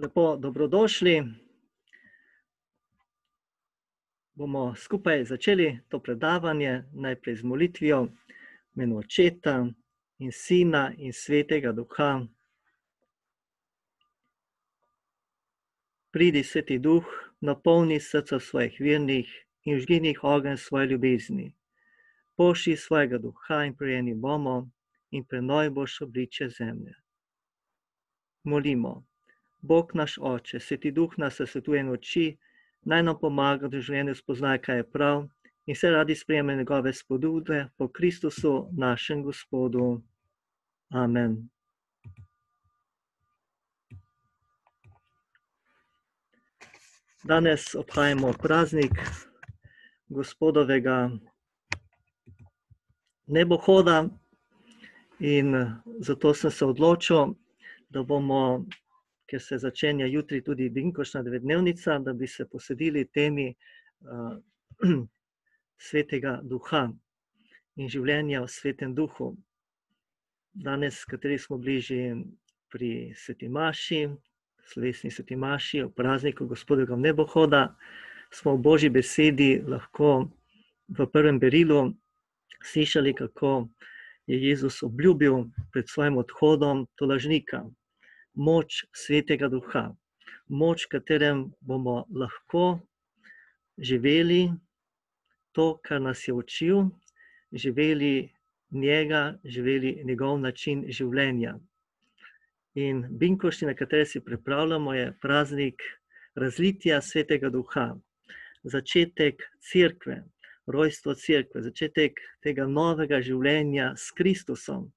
Lepo dobrodošli. Bomo skupaj začeli to predavanje, najprej z molitvijo v imenu Očeta in Sina in Svetega Duha. Pridi, Sveti Duh, napolni srca svojih vernih in vžgi v njih ogenj svoje ljubezni. Pošlji svojega Duha in prejeni bomo in prenoj boš obličje zemlje. Molimo. Bog naš Oče, Sveti Duh nas svetuje in uči, naj nam pomaga, da v življenju spoznaj, kaj je prav in se radi sprejme njegove spodbude po Kristusu, našem Gospodu. Amen. Danes obhajamo praznik Gospodovega nebohoda in zato sem se odločil, da bomo, ker se začenja jutri tudi binkoštna devetdnevnica, da bi se posvetili temi Svetega Duha in življenja v Svetem Duhu. Danes, kateri smo bližje pri Sveti Maši, slovesni Sveti Maši, v prazniku Gospodovega nebohoda, smo v Božji besedi lahko v prvem berilu slišali, kako je Jezus obljubil pred svojim odhodom tolažnika, moč Svetega Duha, moč, v katerem bomo lahko živeli to, kar nas je učil, živeli njega, živeli njegov način življenja. In binkošti, na katere si pripravljamo, je praznik razlitja Svetega Duha, začetek cerkve, rojstvo cerkve, začetek tega novega življenja s Kristusom,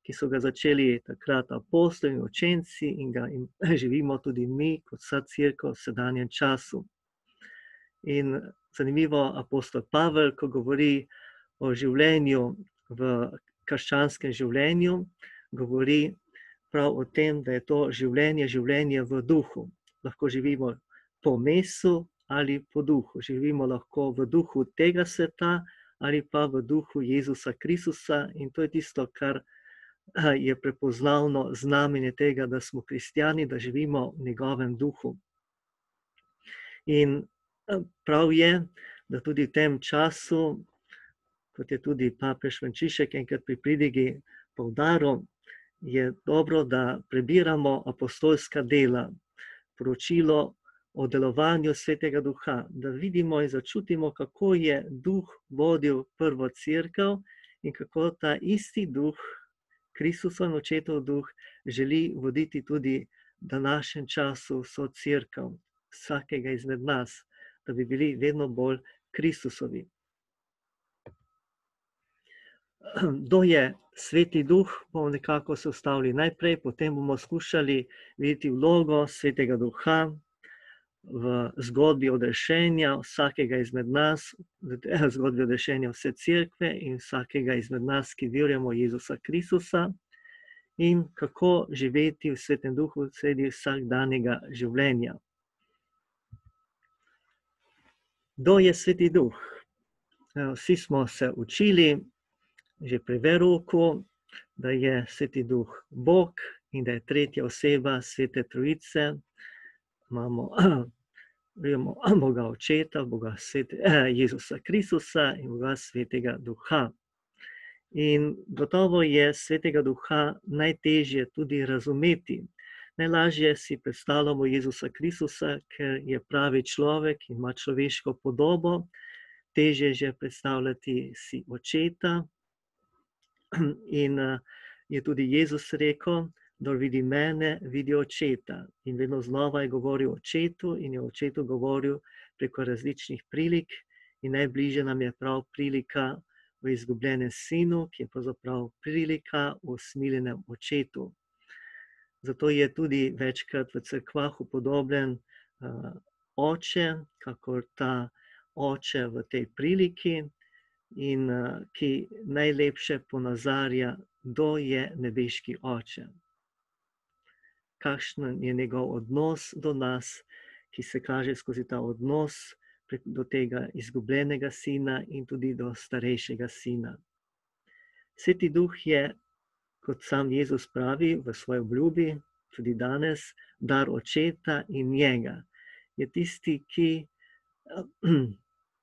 ki so ga začeli takrat apostoli in učenci in ga živimo tudi mi kot vsa cerkev v sedanjem času. In zanimivo, apostol Pavel, ko govori o življenju v krščanskem življenju, govori prav o tem, da je to življenje v duhu. Lahko živimo po mesu ali po duhu. Živimo lahko v duhu tega sveta ali pa v duhu Jezusa Kristusa in to je tisto, kar je prepoznavno znamenje tega, da smo kristjani, da živimo v njegovem duhu. In prav je, da tudi v tem času, kot je tudi papež Frančišek enkrat pri pridigi poudaril, je dobro, da prebiramo apostolska dela, poročilo o delovanju Svetega Duha, da vidimo in začutimo, kako je Duh vodil prvo cerkev in kako ta isti Duh, Kristusov in Očetov Duh, želi voditi tudi v današnjem času vso cerkev, vsakega izmed nas, da bi bili vedno bolj Kristusovi. Kdo je Sveti Duh, bomo nekako se ustavili najprej, potem bomo skušali videti vlogo Svetega Duha v zgodbi odrešenja vsakega izmed nas, v zgodbi odrešenja vse cerkve in vsakega izmed nas, ki verujemo v Jezusa Kristusa, in kako živeti v Svetem Duhu sredi vsakdanjega življenja. Kdo je Sveti Duh? Vsi smo se učili že pri verouku, da je Sveti Duh Bog in da je tretja oseba Svete Trojice. Imamo Boga Očeta, Boga Jezusa Kristusa in Boga Svetega Duha. In gotovo je Svetega Duha najtežje tudi razumeti. Najlažje si predstavljamo Jezusa Kristusa, ker je pravi človek in ima človeško podobo. Težje je že predstavljati si Očeta. In je tudi Jezus rekel, kdor vidi mene, vidi Očeta. In vedno znova je govoril o Očetu in je o Očetu govoril preko različnih prilik. In najbližje nam je prav prilika v izgubljenem sinu, ki je pravzaprav prilika v usmiljenem Očetu. Zato je tudi večkrat v cerkvah upodobljen oče, kakor ta oče v tej priliki, in ki najlepše ponazarja, kdo je nebeški oče. Kakšen je njegov odnos do nas, ki se kaže skozi ta odnos do tega izgubljenega sina in tudi do starejšega sina. Sveti Duh je, kot sam Jezus pravi v svoji obljubi, tudi danes, dar očeta in njega. Je tisti, ki,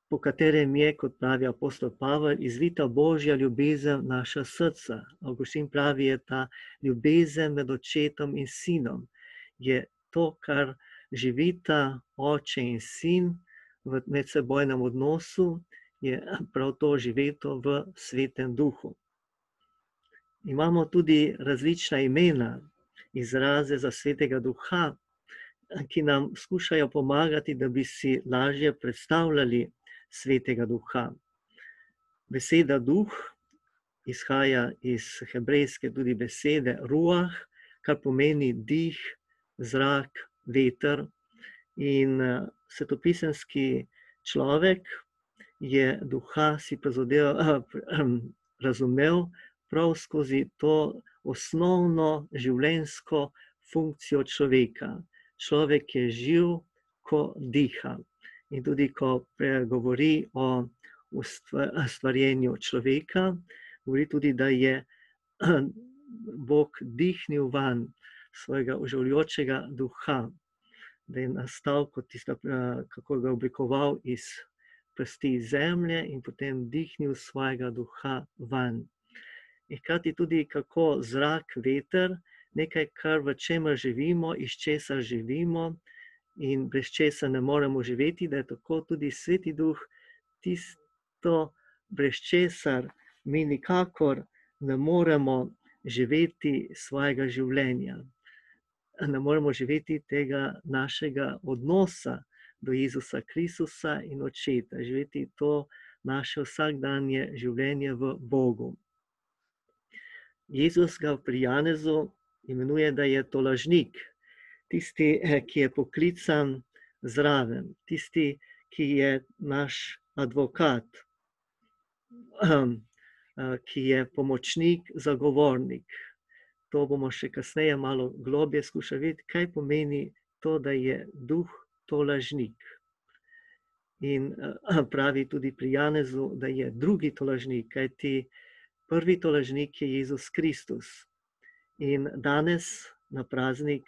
po katerem je, kot pravi apostol Pavel, izlita Božja ljubezen v naša srca. Avguštin pravi, je ta ljubezen med očetom in sinom. Je to, kar živita oče in sin v medsebojnem odnosu, je prav to živeto v Svetem duhu. Imamo tudi različna imena, izraze za Svetega duha, ki nam skušajo pomagati, da bi si lažje predstavljali Svetega duha. Beseda duh izhaja iz hebrejske tudi besede ruah, kar pomeni dih, zrak, veter. In svetopisemski človek je duha si razumel prav skozi to osnovno življenjsko funkcijo človeka. Človek je živ, ko diha. In tudi, ko govori o stvarjenju človeka, govori tudi, da je Bog dihnil vanj svojega oživljajočega duha, da je nastal kot tista, kako ga oblikoval iz prsti zemlje in potem dihnil svojega duha vanj. In hkrati tudi, kako zrak, veter, nekaj, kar v čemer živimo, iz česa živimo in brez česa ne moremo živeti, da je tako tudi Sveti duh tisto, brez česar mi nikakor ne moremo živeti svojega življenja. Ne moremo živeti tega našega odnosa do Jezusa Kristusa in očeta, živeti to naše vsakdanje življenje v Bogu. Jezus ga pri Janezu imenuje, da je tolažnik, tisti, ki je poklican zraven, tisti, ki je naš advokat, ki je pomočnik, zagovornik. To bomo še kasneje malo globje skušali videti, kaj pomeni to, da je duh tolažnik. In pravi tudi pri Janezu, da je drugi tolažnik, kajti prvi tolažnik je Jezus Kristus. In danes na praznik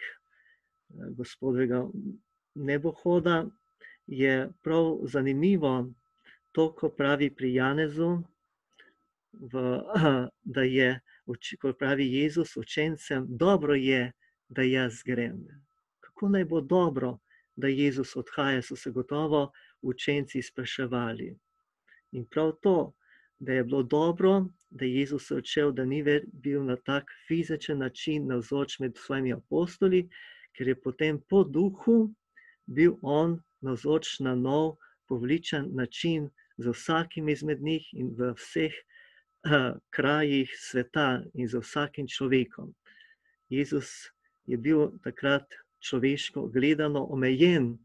Gospodovega nebohoda je prav zanimivo to, ko pravi pri Janezu, da je, ko pravi Jezus učencem, dobro je, da jaz grem. Kako naj bo dobro, da Jezus odhaja, so se gotovo učenci spraševali. In prav to, da je bilo dobro, da je Jezus odšel, da ni bil na tak fizičen način navzoč med svojimi apostoli, ker je potem po duhu bil on navzoč na nov, povličen način za vsakim izmed njih in v vseh krajih sveta in za vsakim človekom. Jezus je bil takrat človeško gledano omejen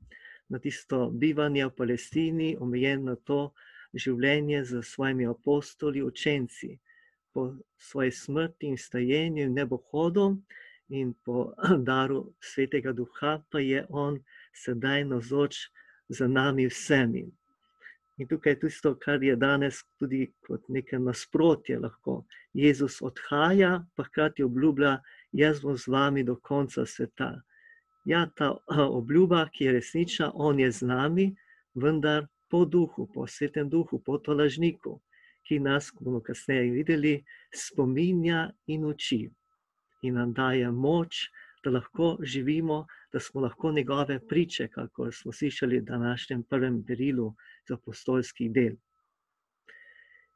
na tisto bivanje v Palestini, omejen na to življenje z svojimi apostoli, učenci. Po svoji smrti in stajenju in nebohodu in po daru Svetega duha pa je on sedaj navzoč za nami vsemi. In tukaj je tisto, kar je danes tudi kot neke nasprotje lahko. Jezus odhaja, pa hkrati obljublja, jaz bom z vami do konca sveta. Ja, ta obljuba, ki je resnična, on je z nami, vendar po duhu, po Svetem duhu, po tolažniku, ki nas, ko bomo kasneje videli, spominja in uči. In nam daje moč, da lahko živimo, da smo lahko njegove priče, kako smo slišali v današnjem prvem berilu z apostolskih del.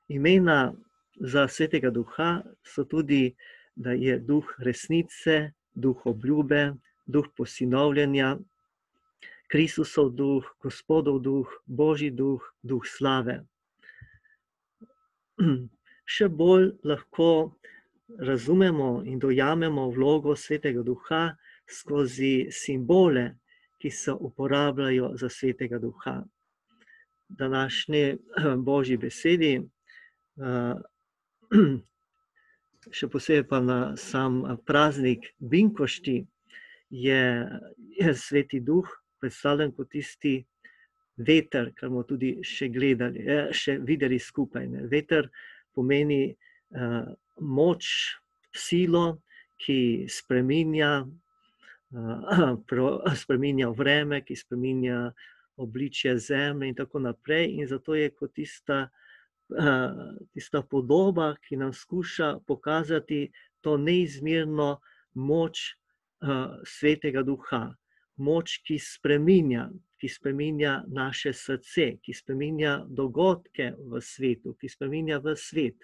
Imena za Svetega duha so tudi, da je duh resnice, duh obljube, duh posinovljenja, Kristusov duh, Gospodov duh, Božji duh, duh slave. Še bolj lahko razumemo in dojamemo vlogo Svetega duha skozi simbole, ki se uporabljajo za Svetega duha. V današnji Božji besedi, še posebej pa na sam praznik Binkošti, je Sveti duh predstavljen kot tisti veter, kar bomo tudi še gledali, še videli skupaj. Veter pomeni moč, silo, ki spreminja spreminja vreme, ki spreminja obličje zemlje in tako naprej. In zato je kot tista podoba, ki nam skuša pokazati to neizmerno moč Svetega Duha. Moč, ki spreminja naše srce, ki spreminja dogodke v svetu, ki spreminja v svet,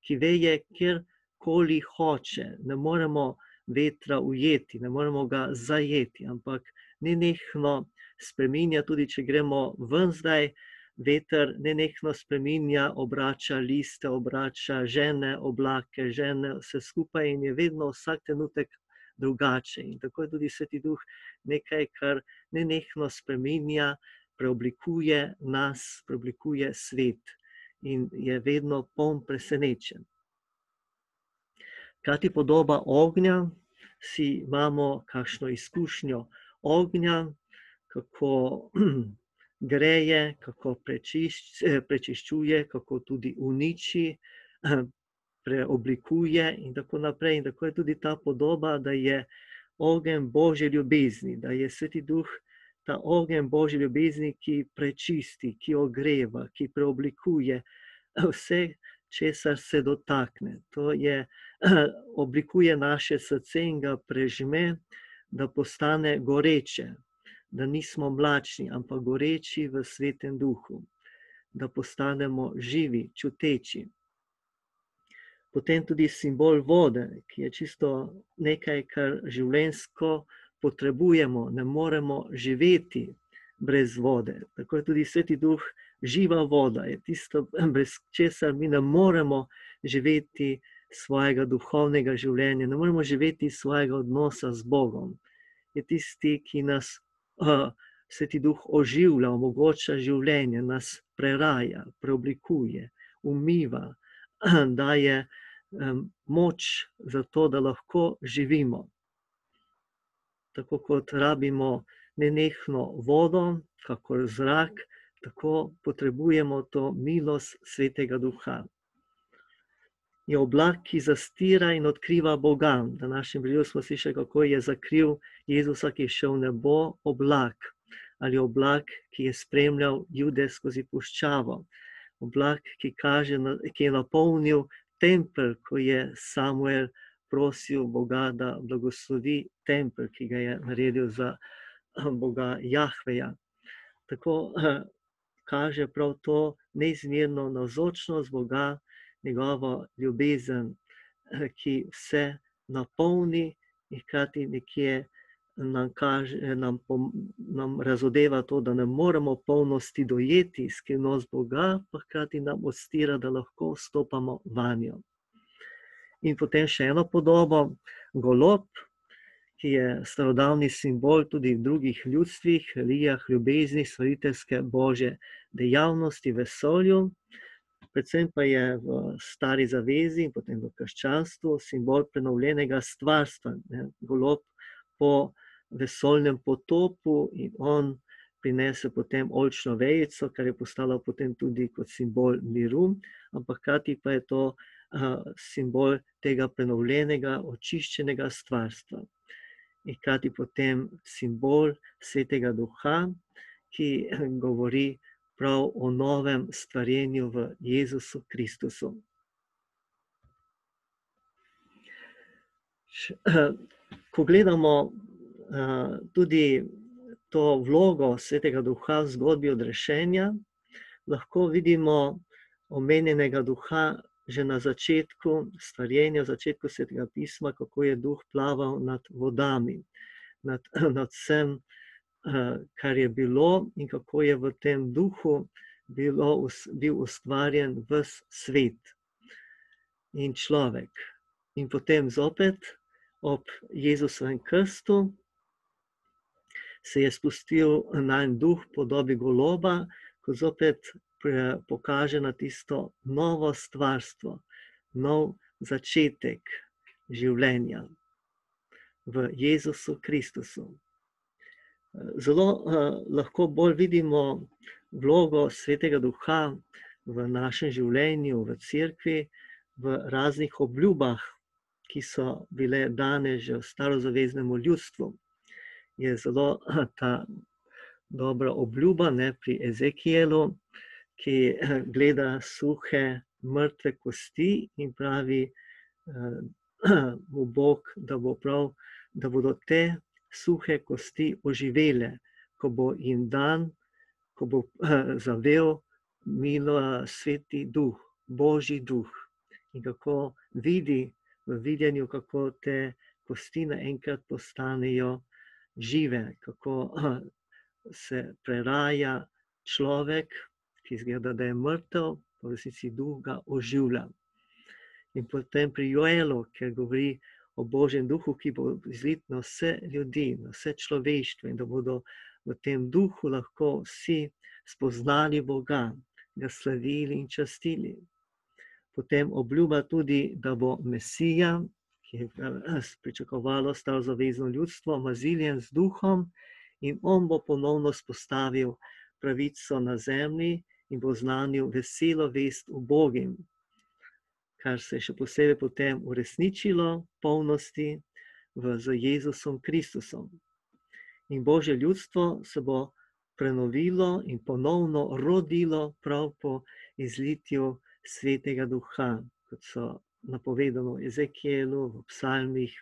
ki veje kjerkoli hoče. Ne moremo vetra ujeti, ne moremo ga zajeti, ampak nenehno spreminja, tudi če gremo ven zdaj, veter nenehno spreminja, obrača liste, obrača žene oblake, žene vse skupaj in je vedno vsak trenutek drugače. In tako je tudi Sveti Duh nekaj, kar nenehno spreminja, preoblikuje nas, preoblikuje svet in je vedno poln presenečenj. Hkrati podoba ognja, si imamo kakšno izkušnjo ognja, kako greje, kako prečiščuje, kako tudi uniči, preoblikuje in tako naprej. In tako je tudi ta podoba, da je ogenj Božje ljubezni, da je Sveti Duh ta ogenj Božje ljubezni, ki prečisti, ki ogreva, ki preoblikuje vse, česar se dotakne. To je, oblikuje naše srce in ga prežme, da postane goreče, da nismo mlačni, ampak goreči v Svetem Duhu, da postanemo živi, čuteči. Potem tudi simbol vode, ki je čisto nekaj, kar življenjsko potrebujemo, ne moremo živeti brez vode. Tako je tudi Sveti Duh živa voda, je tisto, brez česar mi ne moremo živeti svojega duhovnega življenja, ne moremo živeti svojega odnosa z Bogom. Je tisti, ki nas Sveti Duh oživlja, omogoča življenje, nas preraja, preoblikuje, umiva, daje moč za to, da lahko živimo. Tako kot rabimo nenehno vodo, kakor zrak, tako potrebujemo to milost Svetega Duha. Je oblak, ki zastira in odkriva Boga. V današnjem brilju smo slišali, kako je zakril Jezusa, ki je šel v nebo, oblak. Ali oblak, ki je spremljal Jude skozi puščavo. Oblak, ki je napolnil tempelj, ko je Samuel prosil Boga, da blagoslovi tempelj, ki ga je naredil za Boga Jahveja. Tako kaže prav to neizmerno navzočnost Boga, njegovo ljubezen, ki vse napolni in hkrati nekje nam razodeva to, da ne moremo polnosti dojeti skrivnost Boga, pa hkrati nam odstira, da lahko vstopamo vanjo. In potem še eno podobo, golob, ki je starodavni simbol tudi v drugih ljudstvih, religijah, ljubezni, stvariteljske Božje dejavnosti v vesolju, predvsem pa je v Stari zavezi in potem v krščanstvu simbol prenovljenega stvarstva. Golob po vesoljnem potopu in on prinese potem oljčno vejico, kar je postalo potem tudi kot simbol miru, ampak hkrati pa je to simbol tega prenovljenega, očiščenega stvarstva. In hkrati potem simbol Svetega Duha, ki govori prav o novem stvarjenju v Jezusu Kristusu. Ko gledamo tudi to vlogo Svetega Duha v zgodbi odrešenja, lahko vidimo omenjenega Duha že na začetku stvarjenja, v začetku Svetega pisma, kako je Duh plaval nad vodami, nad vsem, kar je bilo in kako je v tem Duhu bil ustvarjen ves svet in človek. In potem zopet ob Jezusovem krstu se je spustil nanj Duh v podobi goloba, ko zopet pokaže na tisto novo stvarstvo, nov začetek življenja v Jezusu Kristusu. Zelo lahko bolj vidimo vlogo Svetega Duha v našem življenju, v cerkvi, v raznih obljubah, ki so bile dane že v starozaveznemu ljudstvu. je zelo ta dobra obljuba, ne, pri Ezekielu, ki gleda suhe, mrtve kosti in pravi mu Bog, da bo prav, da bodo te suhe kosti oživele, ko bo jim dan, ko bo zavel Sveti Duh, Božji Duh. In kako vidi v videnju, kako te kosti naenkrat postanejo žive, kako se preraja človek, ki izgleda, da je mrtev, v resnici Duh ga oživlja. In potem pri Joelu, ker govori o Božjem Duhu, ki bo izlit na vse ljudi, na vse človeštvo, in da bodo v tem Duhu lahko vsi spoznali Boga, ga slavili in častili. Potem obljuba tudi, da bo Mesija, ki je pričakovalo starozavezno ljudstvo, maziljen z Duhom, in on bo ponovno spostavil pravico na zemlji in bo znanil veselo vest ubogim, kar se je še posebej potem uresničilo v polnosti z Jezusom Kristusom. In Božje ljudstvo se bo prenovilo in ponovno rodilo prav po izlitju Svetega Duha, kot so napovedano v Ezekielu, v psalmih.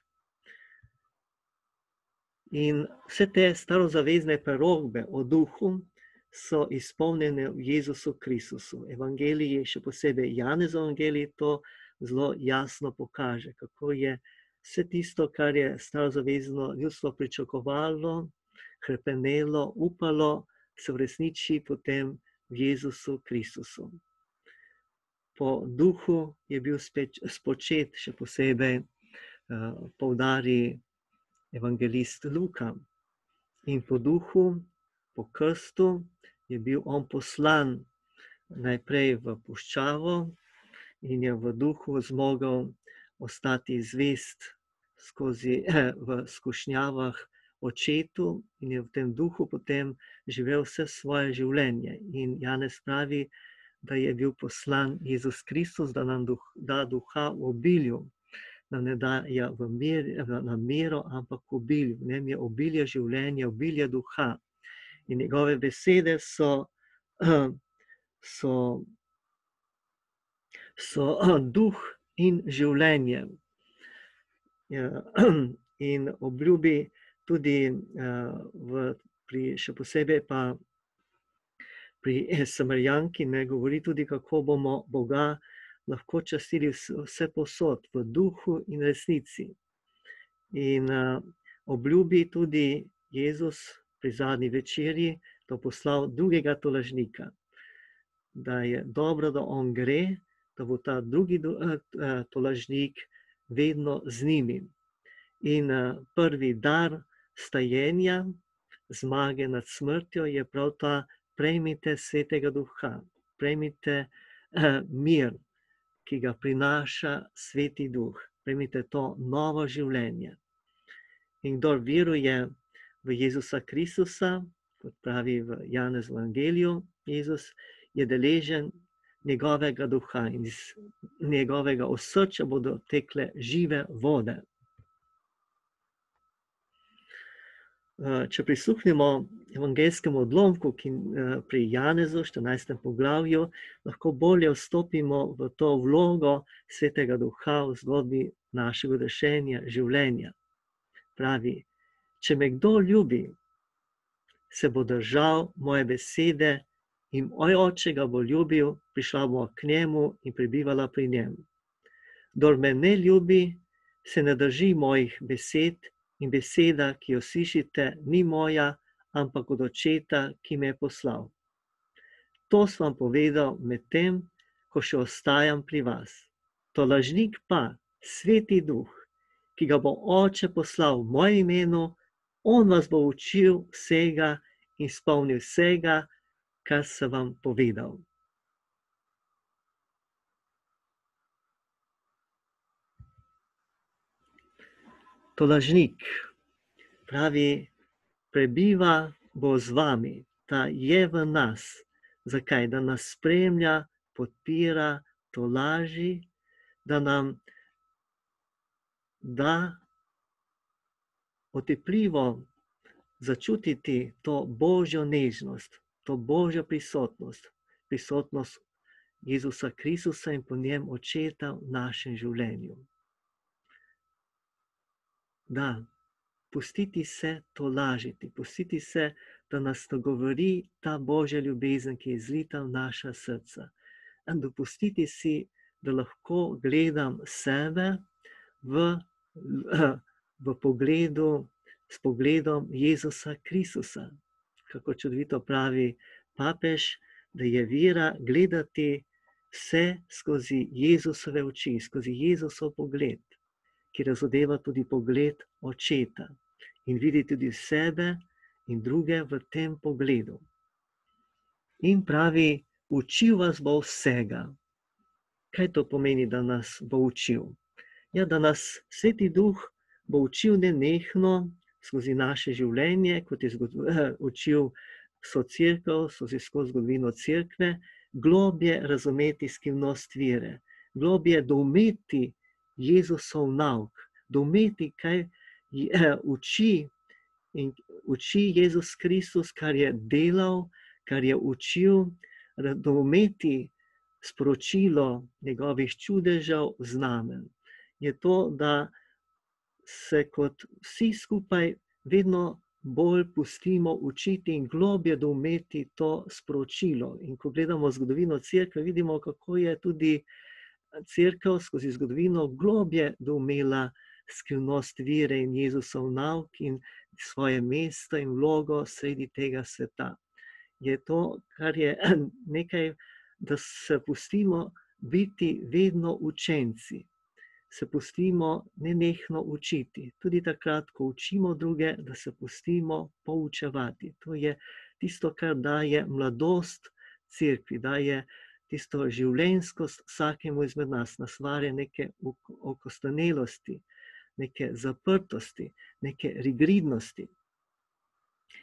In vse te starozavezne prerokbe o Duhu so izpolnjene v Jezusu Kristusu. Evangeliji, še posebej Janezov evangelij, to zelo jasno pokaže, kako je vse tisto, kar je starozavezno ljudstvo pričakovalo, hrepenelo, upalo, se uresniči potem v Jezusu Kristusu. Po Duhu je bil spočet, še posebej poudari evangelist Luka. In po Duhu, po krstu, je bil on poslan najprej v puščavo in je v Duhu zmogel ostati zvest skozi v skušnjavah očetu in je v tem Duhu potem živel vse svoje življenje. In Janez pravi, da je bil poslan Jezus Kristus, da nam da Duha v obilju, da ne daje na mero, ampak v obilju. V njem je obilje življenja, obilje Duha. In njegove besede so duh in življenje. In obljubi tudi še posebej pa pri Samarjanki ne govori tudi, kako bomo Boga lahko častili vse posod, v duhu in resnici. In obljubi tudi Jezus pri zadnji večerji, da bo poslal drugega tolažnika, da je dobro, da on gre, da bo ta drugi tolažnik vedno z njimi. In prvi dar stajenja, zmage nad smrtjo je prav ta: prejmite Svetega Duha, prejmite mir, ki ga prinaša Sveti Duh, prejmite to novo življenje. In kdor veruje v Jezusa Kristusa, kot pravi v Janezovem evangeliju, Jezus je deležen njegovega Duha in iz njegovega osrčja bodo tekle žive vode. Če prisluhnemo evangeljskemu odlomku, ki pri Janezu, 14. poglavju, lahko bolje vstopimo v to vlogo Svetega Duha v zgodbi našega rešenja, življenja. Pravi: če me kdo ljubi, se bo držal moje besede in moj Oče ga bo ljubil, prišla bo k njemu in prebivala pri njem. Kdor me ne ljubi, se ne drži mojih besed, in beseda, ki jo slišite, ni moja, ampak od Očeta, ki me je poslal. To sem vam povedal medtem, ko še ostajam pri vas. Tolažnik pa, Sveti Duh, ki ga bo Oče poslal v mojem imenu, on vas bo učil vsega in spomnil vsega, kar sem vam povedal. Tolažnik, pravi, prebiva bo z vami, ta je v nas. Zakaj? Da nas spremlja, podpira, tolaži, da nam da otepljivo začutiti to Božjo nežnost, to Božjo prisotnost Jezusa Kristusa in po njem Očeta v našem življenju. Da, pustiti se tolažiti, pustiti se, da nas nagovori ta Božja ljubezen, ki je zlita v naša srca. In dopustiti si, da lahko gledam sebe v pogledu, s pogledom Jezusa Kristusa. Kako čudovito pravi papež, da je vera gledati vse skozi Jezusove oči, skozi Jezusov pogled, ki razodeva tudi pogled Očeta in vidi tudi sebe in druge v tem pogledu. In pravi, učil vas bo vsega. Kaj to pomeni, da nas bo učil? Ja, da nas Sveti Duh bo učil nenehno skozi naše življenje, kot je učil so cerkev, skozi zgodovino cerkve, globje razumeti skrivnost vere, globje doumeti Jezusov nauk, doumeti, kaj uči Jezus Kristus, kar je delal, kar je učil, doumeti sporočilo njegovih čudežev, znamen. Je to, da se kot vsi skupaj vedno bolj pustimo učiti in globje doumeti to sporočilo. In ko gledamo zgodovino cerkve, vidimo, kako je tudi cerkev skozi zgodovino globje doumela skrivnost vere in Jezusov nauk in svoje mesto in vlogo sredi tega sveta. Je to, kar je nekaj, da se pustimo biti vedno učenci. Se pustimo nenehno učiti. Tudi takrat, ko učimo druge, da se pustimo poučevati. To je tisto, kar daje mladost cerkvi, daje tisto življenjskost vsakemu izmed nas, nas varje neke okostanelosti, neke zaprtosti, neke rigidnosti.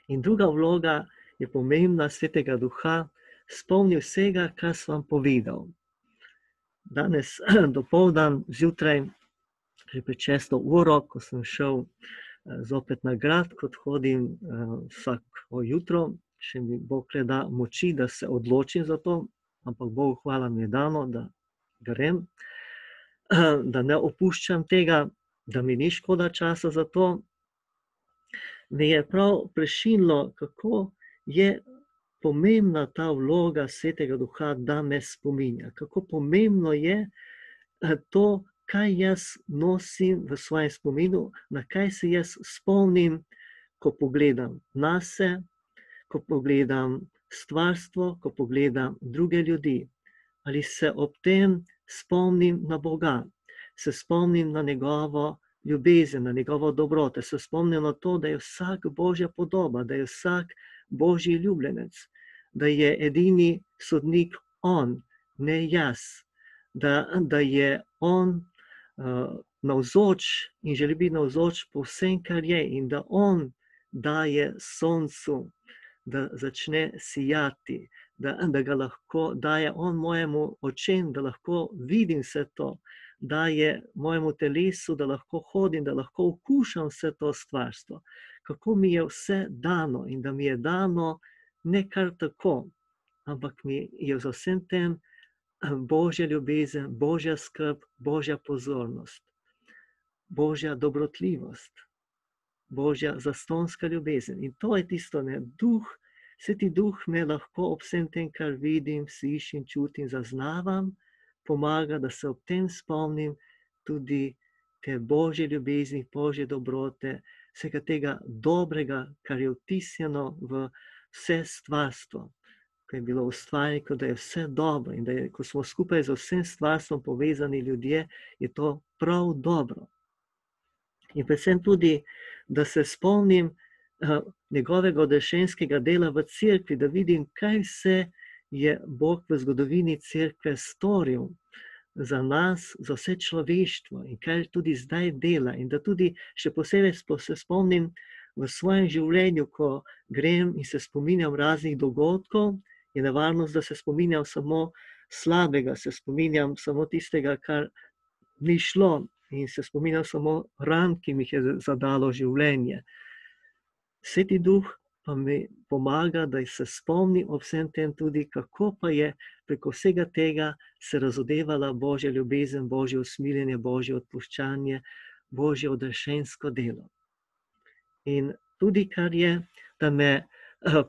In druga vloga je pomembna Svetega Duha, spomni vsega, kar sem vam povedal. Danes dopoldan, zjutraj, že pred 6. uro, ko sem šel zopet na grad, kot hodim vsako jutro, še mi Bog le da moči, da se odločim za to, ampak Bogu hvala mi je dano, da grem, da ne opuščam tega, da mi ni škoda časa za to. Me je prav prešinilo, kako je pomembna ta vloga Svetega Duha, da me spominja. Kako pomembno je to, kaj jaz nosim v svojem spominu, na kaj se jaz spomnim, ko pogledam nase, ko pogledam stvarstvo, ko pogledam druge ljudi. Ali se ob tem spomnim na Boga, se spomnim na njegovo ljubezen, na njegovo dobroto, se spomnim na to, da je vsak Božja podoba, da je vsak Božji ljubljenec, da je edini sodnik on, ne jaz, da je on navzoč in želi biti navzoč po vsem, kar je, in da on daje soncu, da začne sijati, da ga lahko daje on mojemu očem, da lahko vidim vse to, daje mojemu telesu, da lahko hodim, da lahko okušam vse to stvarstvo. Kako mi je vse dano in da mi je dano ne kar tako, ampak mi je za vsem tem Božja ljubezen, Božja skrb, Božja pozornost, Božja dobrotljivost, Božja zastonska ljubezen. In to je tisto, ne, Duh, Sveti Duh me lahko ob vsem tem, kar vidim, slišim, čutim, zaznavam, pomaga, da se ob tem spomnim tudi te Božje ljubezni, Božje dobrote, vsega tega dobrega, kar je vtisnjeno v vse stvarstvo, ko je bilo ustvarjeno, da je vse dobro in da je, ko smo skupaj z vsem stvarstvom povezani ljudje, je to prav dobro. In predvsem tudi, da se spomnim njegovega odrešenskega dela v cerkvi, da vidim, kaj vse je Bog v zgodovini cerkve storil za nas, za vse človeštvo in kaj tudi zdaj dela. In da tudi še posebej se spomnim v svojem življenju, ko grem in se spominjam raznih dogodkov, je nevarnost, da se spominjam samo slabega, se spominjam samo tistega, kar ni šlo in se spominjam samo ran, ki mi jih je zadalo življenje. Sveti Duh pa mi pomaga, da se spomnim ob vsem tem tudi, kako pa je preko vsega tega se razodevala Božja ljubezen, Božje usmiljenje, Božje odpuščanje, Božje odrešensko delo. In tudi kar je, da me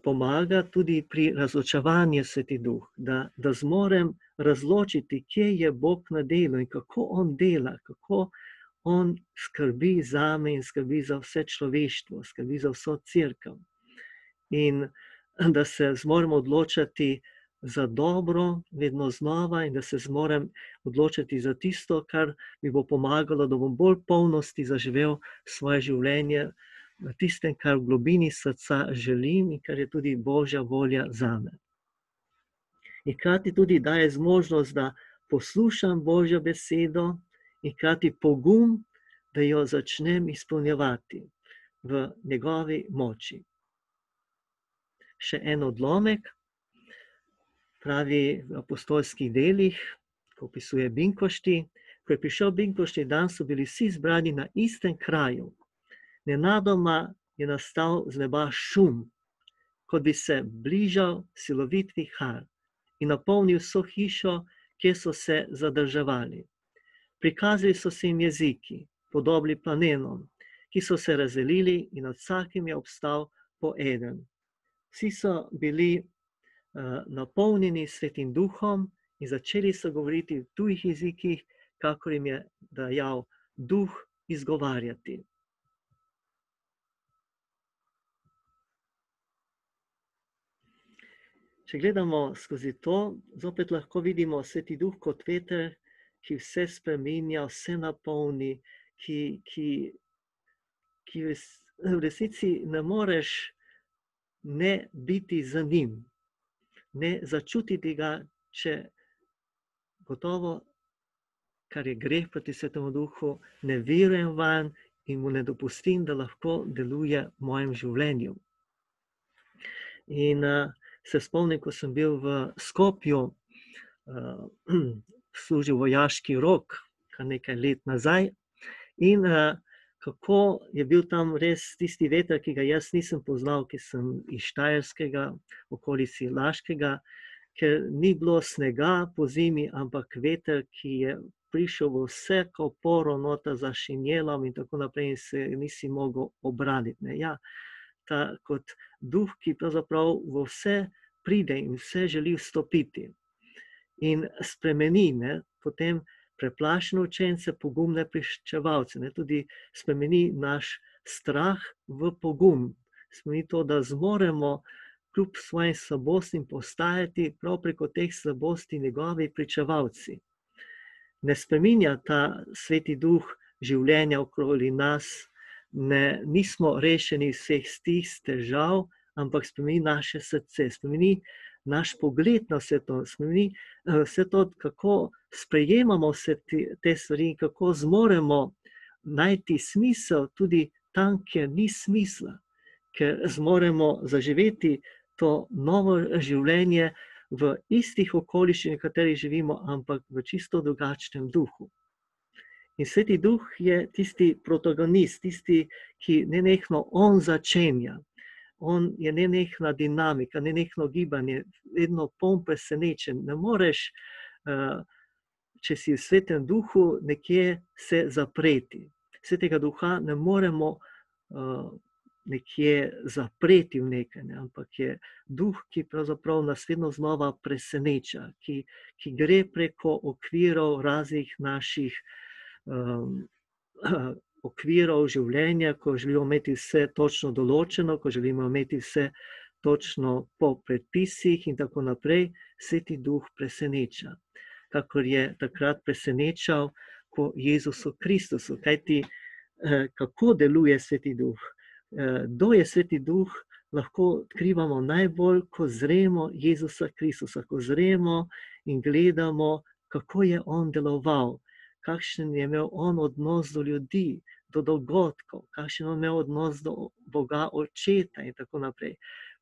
pomaga tudi pri razločevanju Sveti Duh, da zmorem razločiti, kje je Bog na delu in kako on dela, kako on skrbi zame in skrbi za vse človeštvo, skrbi za vso cerkev. In da se zmorem odločati za dobro vedno znova in da se zmorem odločiti za tisto, kar mi bo pomagalo, da bom bolj polnosti zaživel svoje življenje na tistem, kar v globini srca želim in kar je tudi Božja volja zame. In hkrati tudi daje zmožnost, da poslušam Božjo besedo in hkrati pogum, da jo začnem izpolnjevati v njegovi moči. Še en odlomek, pravi v apostolskih delih, ko opisuje Binkošti. Ko je prišel Binkošti dan, so bili vsi zbrani na istem kraju. Nenadoma je nastal z neba šum, kot bi se bližal silovit vihar in napolnil vso hišo, kjer so se zadrževali. Prikazali so se jim jeziki, podobni plamenom, ki so se razdelili in nad vsakim je obstal po eden. Vsi so bili napolnjeni Svetim Duhom in začeli so govoriti v tujih jezikih, kakor jim je dajal Duh izgovarjati. Če gledamo skozi to, zopet lahko vidimo Sveti Duh kot veter, ki vse spreminja, vse napolni, ki v resnici ne moreš ne biti za njim, ne začutiti ga, če gotovo, kar je greh proti Svetemu Duhu, ne verujem vanj in mu ne dopustim, da lahko deluje v mojem življenju. In se spomnim, ko sem bil v Skopju, služil vojaški rok, kar nekaj let nazaj, in kako je bil tam res tisti veter, ki ga jaz nisem poznal, ki sem iz Štajerskega, okolici Laškega, ker ni bilo snega po zimi, ampak veter, ki je prišel v vsako poro nota za šinjelom in tako naprej in se nisi mogel obraniti. Ja, kot duh, ki pravzaprav v vse pride in vse želi vstopiti in spremeni, potem preplašene učence, pogumne pričevalce, tudi spremeni naš strah v pogum, spremeni to, da zmoremo kljub svojim slabostim postajati prav preko teh slabosti njegovi pričevalci. Ne spreminja ta Sveti Duh življenja okoli nas, nismo rešeni vseh stisk, težav, ampak spremeni naše srce, spremeni naš pogled na vse to, spremeni vse to, kako sprejemamo vse te stvari, kako zmoremo najti smisel tudi tam, kjer ni smisla, ker zmoremo zaživeti to novo življenje v istih okoliščinah, v katerih živimo, ampak v čisto drugačnem duhu. In Sveti Duh je tisti protagonist, tisti, ki nenehno on začenja. On je nenehna dinamika, nenehno gibanje, vedno poln presenečenj. Ne moreš, če si v Svetem Duhu, nekje se zapreti. Svetega Duha ne moremo nekje zapreti v nekaj, ampak je Duh, ki pravzaprav nas vedno znova preseneča, ki gre preko okvirov raznih naših okvirov življenja, ko želimo imeti vse točno določeno, ko želimo imeti vse točno po predpisih in tako naprej, Sveti Duh preseneča. Kakor je takrat presenečal po Jezusu Kristusu. Kajti, kako deluje Sveti Duh? Kdo je Sveti Duh? Lahko odkrivamo najbolj, ko zremo Jezusa Kristusa, ko zremo in gledamo, kako je on deloval, kakšen je imel on odnos do ljudi, do dogodkov, kakšen je imel odnos do Boga Očeta in tako naprej.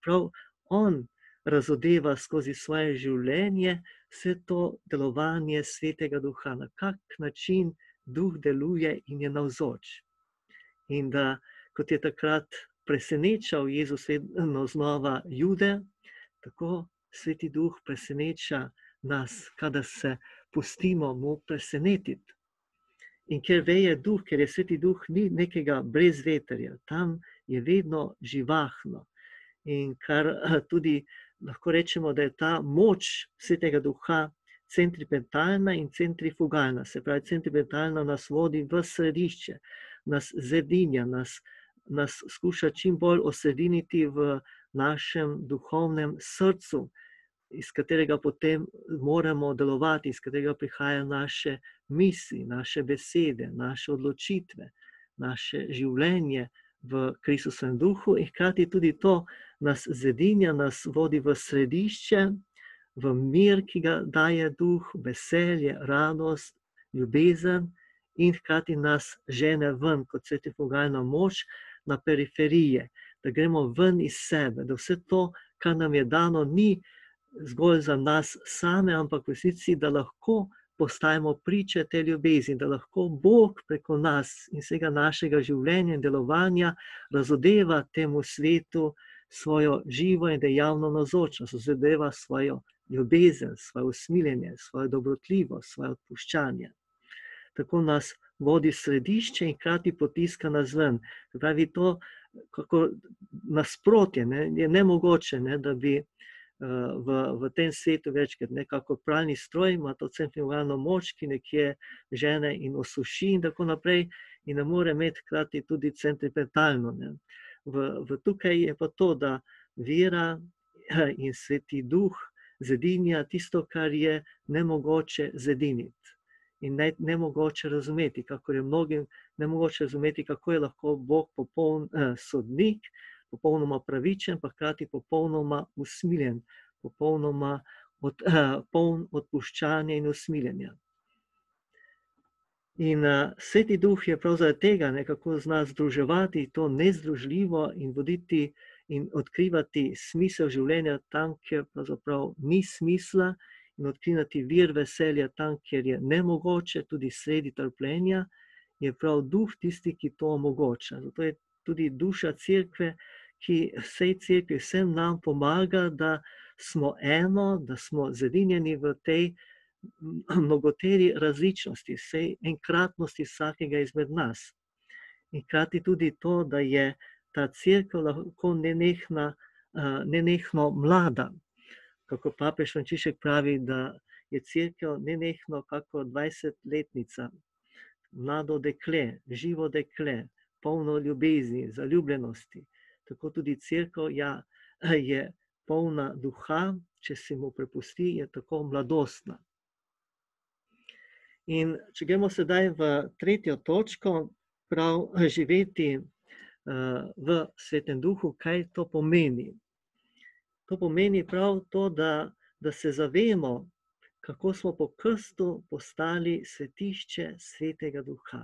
Prav on razodeva skozi svoje življenje vse to delovanje Svetega Duha, na kak način Duh deluje in je navzoč. In da, kot je takrat presenečal Jezus vedno znova Jude, tako Sveti Duh preseneča nas, kadar se pustimo mu presenetiti. In ker veje Duh, ker je Sveti Duh ni nekega brezvetrja, tam je vedno živahno. In kar tudi lahko rečemo, da je ta moč Svetega Duha centripetalna in centrifugalna. Se pravi, centripetalna nas vodi v središče, nas zedinja, nas skuša čim bolj osrediniti v našem duhovnem srcu, iz katerega potem moramo delovati, iz katerega prihajajo naše misli, naše besede, naše odločitve, naše življenje v Kristusovem duhu. In hkrati tudi to nas zedinja, nas vodi v središče, v mir, ki ga daje duh, veselje, radost, ljubezen, in hkrati nas žene ven kot centrifugalna moč na periferije, da gremo ven iz sebe, da vse to, kar nam je dano, ni zgolj za nas same, ampak v resnici, da lahko postajamo priče te ljubezni, da lahko Bog preko nas in vsega našega življenja in delovanja razodeva temu svetu svojo živo in dejavno navzočnost, razodeva svojo ljubezen, svoje usmiljenje, svojo dobrotljivost, svoje odpuščanje. Tako nas vodi središče in hkrati potiska nas ven. Pravi to, kako nasprotje, je nemogoče, da bi v tem svetu večkrat nekako pralni stroj ima to centrifugalno moč, ki nekje žene in osuši in tako naprej, in ne more imeti hkrati tudi centripetalno. Tukaj je pa to, da vera in Sveti Duh zedinja tisto, kar je nemogoče zediniti in nemogoče razumeti, kako je mnogim nemogoče razumeti, kako je lahko Bog popoln sodnik, popolnoma pravičen, pa hkrati popolnoma usmiljen, popolnoma poln odpuščanja in usmiljenja. In Sveti Duh je prav zaradi tega nekako zna združevati to nezdružljivo in voditi in odkrivati smisel življenja tam, kjer pravzaprav ni smisla, in odkrivati vir veselja tam, kjer je nemogoče, tudi sredi trpljenja, je prav Duh tisti, ki to omogoča. Zato je tudi duša cerkve, ki vsej cerkvi, vsem nam pomaga, da smo eno, da smo zedinjeni v tej mnogoteri različnosti, vsej enkratnosti vsakega izmed nas. In hkrati tudi to, da je ta cerkev lahko nenehno mlada. Kako papež Frančišek pravi, da je cerkev nenehno kako 20-letnica, mlado dekle, živo dekle, polno ljubezni, zaljubljenosti. Tako tudi cerkev je polna duha, če se mu prepusti, je tako mladostna. In če gremo sedaj v tretjo točko, prav živeti v Svetem Duhu, kaj to pomeni? To pomeni prav to, da se zavemo, kako smo po krstu postali svetišče Svetega Duha.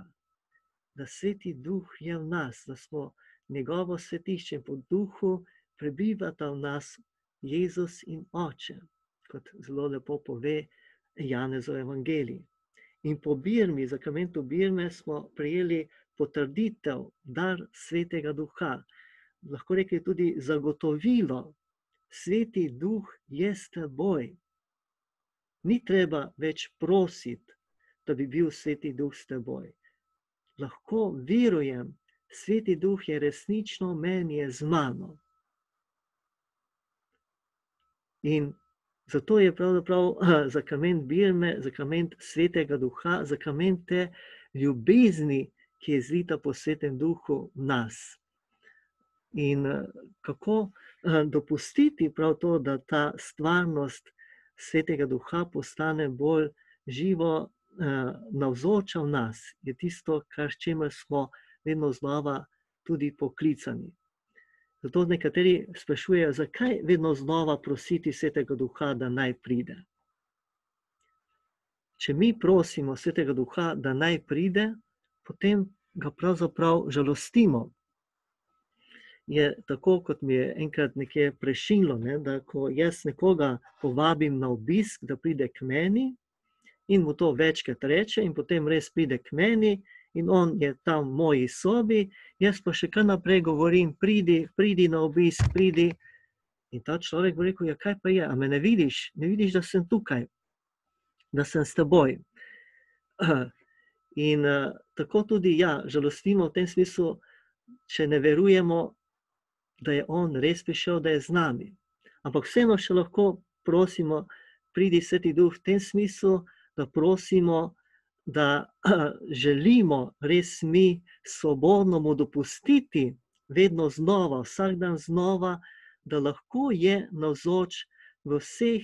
Da Sveti Duh je v nas, da smo njegovo svetišče in po Duhu prebivata v nas Jezus in Oče, kot zelo lepo pove Janezov evangelij. In po birmi, zakramentu birme, smo prejeli potrditev, dar Svetega Duha. Lahko rekli tudi zagotovilo, Sveti Duh je s teboj. Ni treba več prositi, da bi bil Sveti Duh s teboj. Lahko verujem, Sveti Duh je resnično meni, je z mano. In zato je pravzaprav zakrament birme, zakrament Svetega Duha, zakrament te ljubezni, ki je zlita po Svetem Duhu v nas. In kako dopustiti prav to, da ta stvarnost Svetega Duha postane bolj živo navzoča v nas, je tisto, s čimer smo vedno znova tudi poklicani. Zato nekateri sprašujejo, zakaj vedno znova prositi Svetega Duha, da naj pride. Če mi prosimo Svetega Duha, da naj pride, potem ga pravzaprav žalostimo. Je tako, kot mi je enkrat nekje prešinilo, da ko jaz nekoga povabim na obisk, da pride k meni in mu to večkrat reče in potem res pride k meni in on je tam v moji sobi, jaz pa še kar naprej govorim, pridi na obisk, pridi. In ta človek bo rekel, ja, kaj pa je, a me ne vidiš, da sem tukaj, da sem s teboj. In tako tudi žalostimo v tem smislu, če ne verujemo, da je on res prišel, da je z nami. Ampak vseeno še lahko prosimo, pridi Sveti Duh v tem smislu, da prosimo, da želimo res mi svobodno mu dopustiti vedno znova, vsak dan znova, da lahko je navzoč v vsem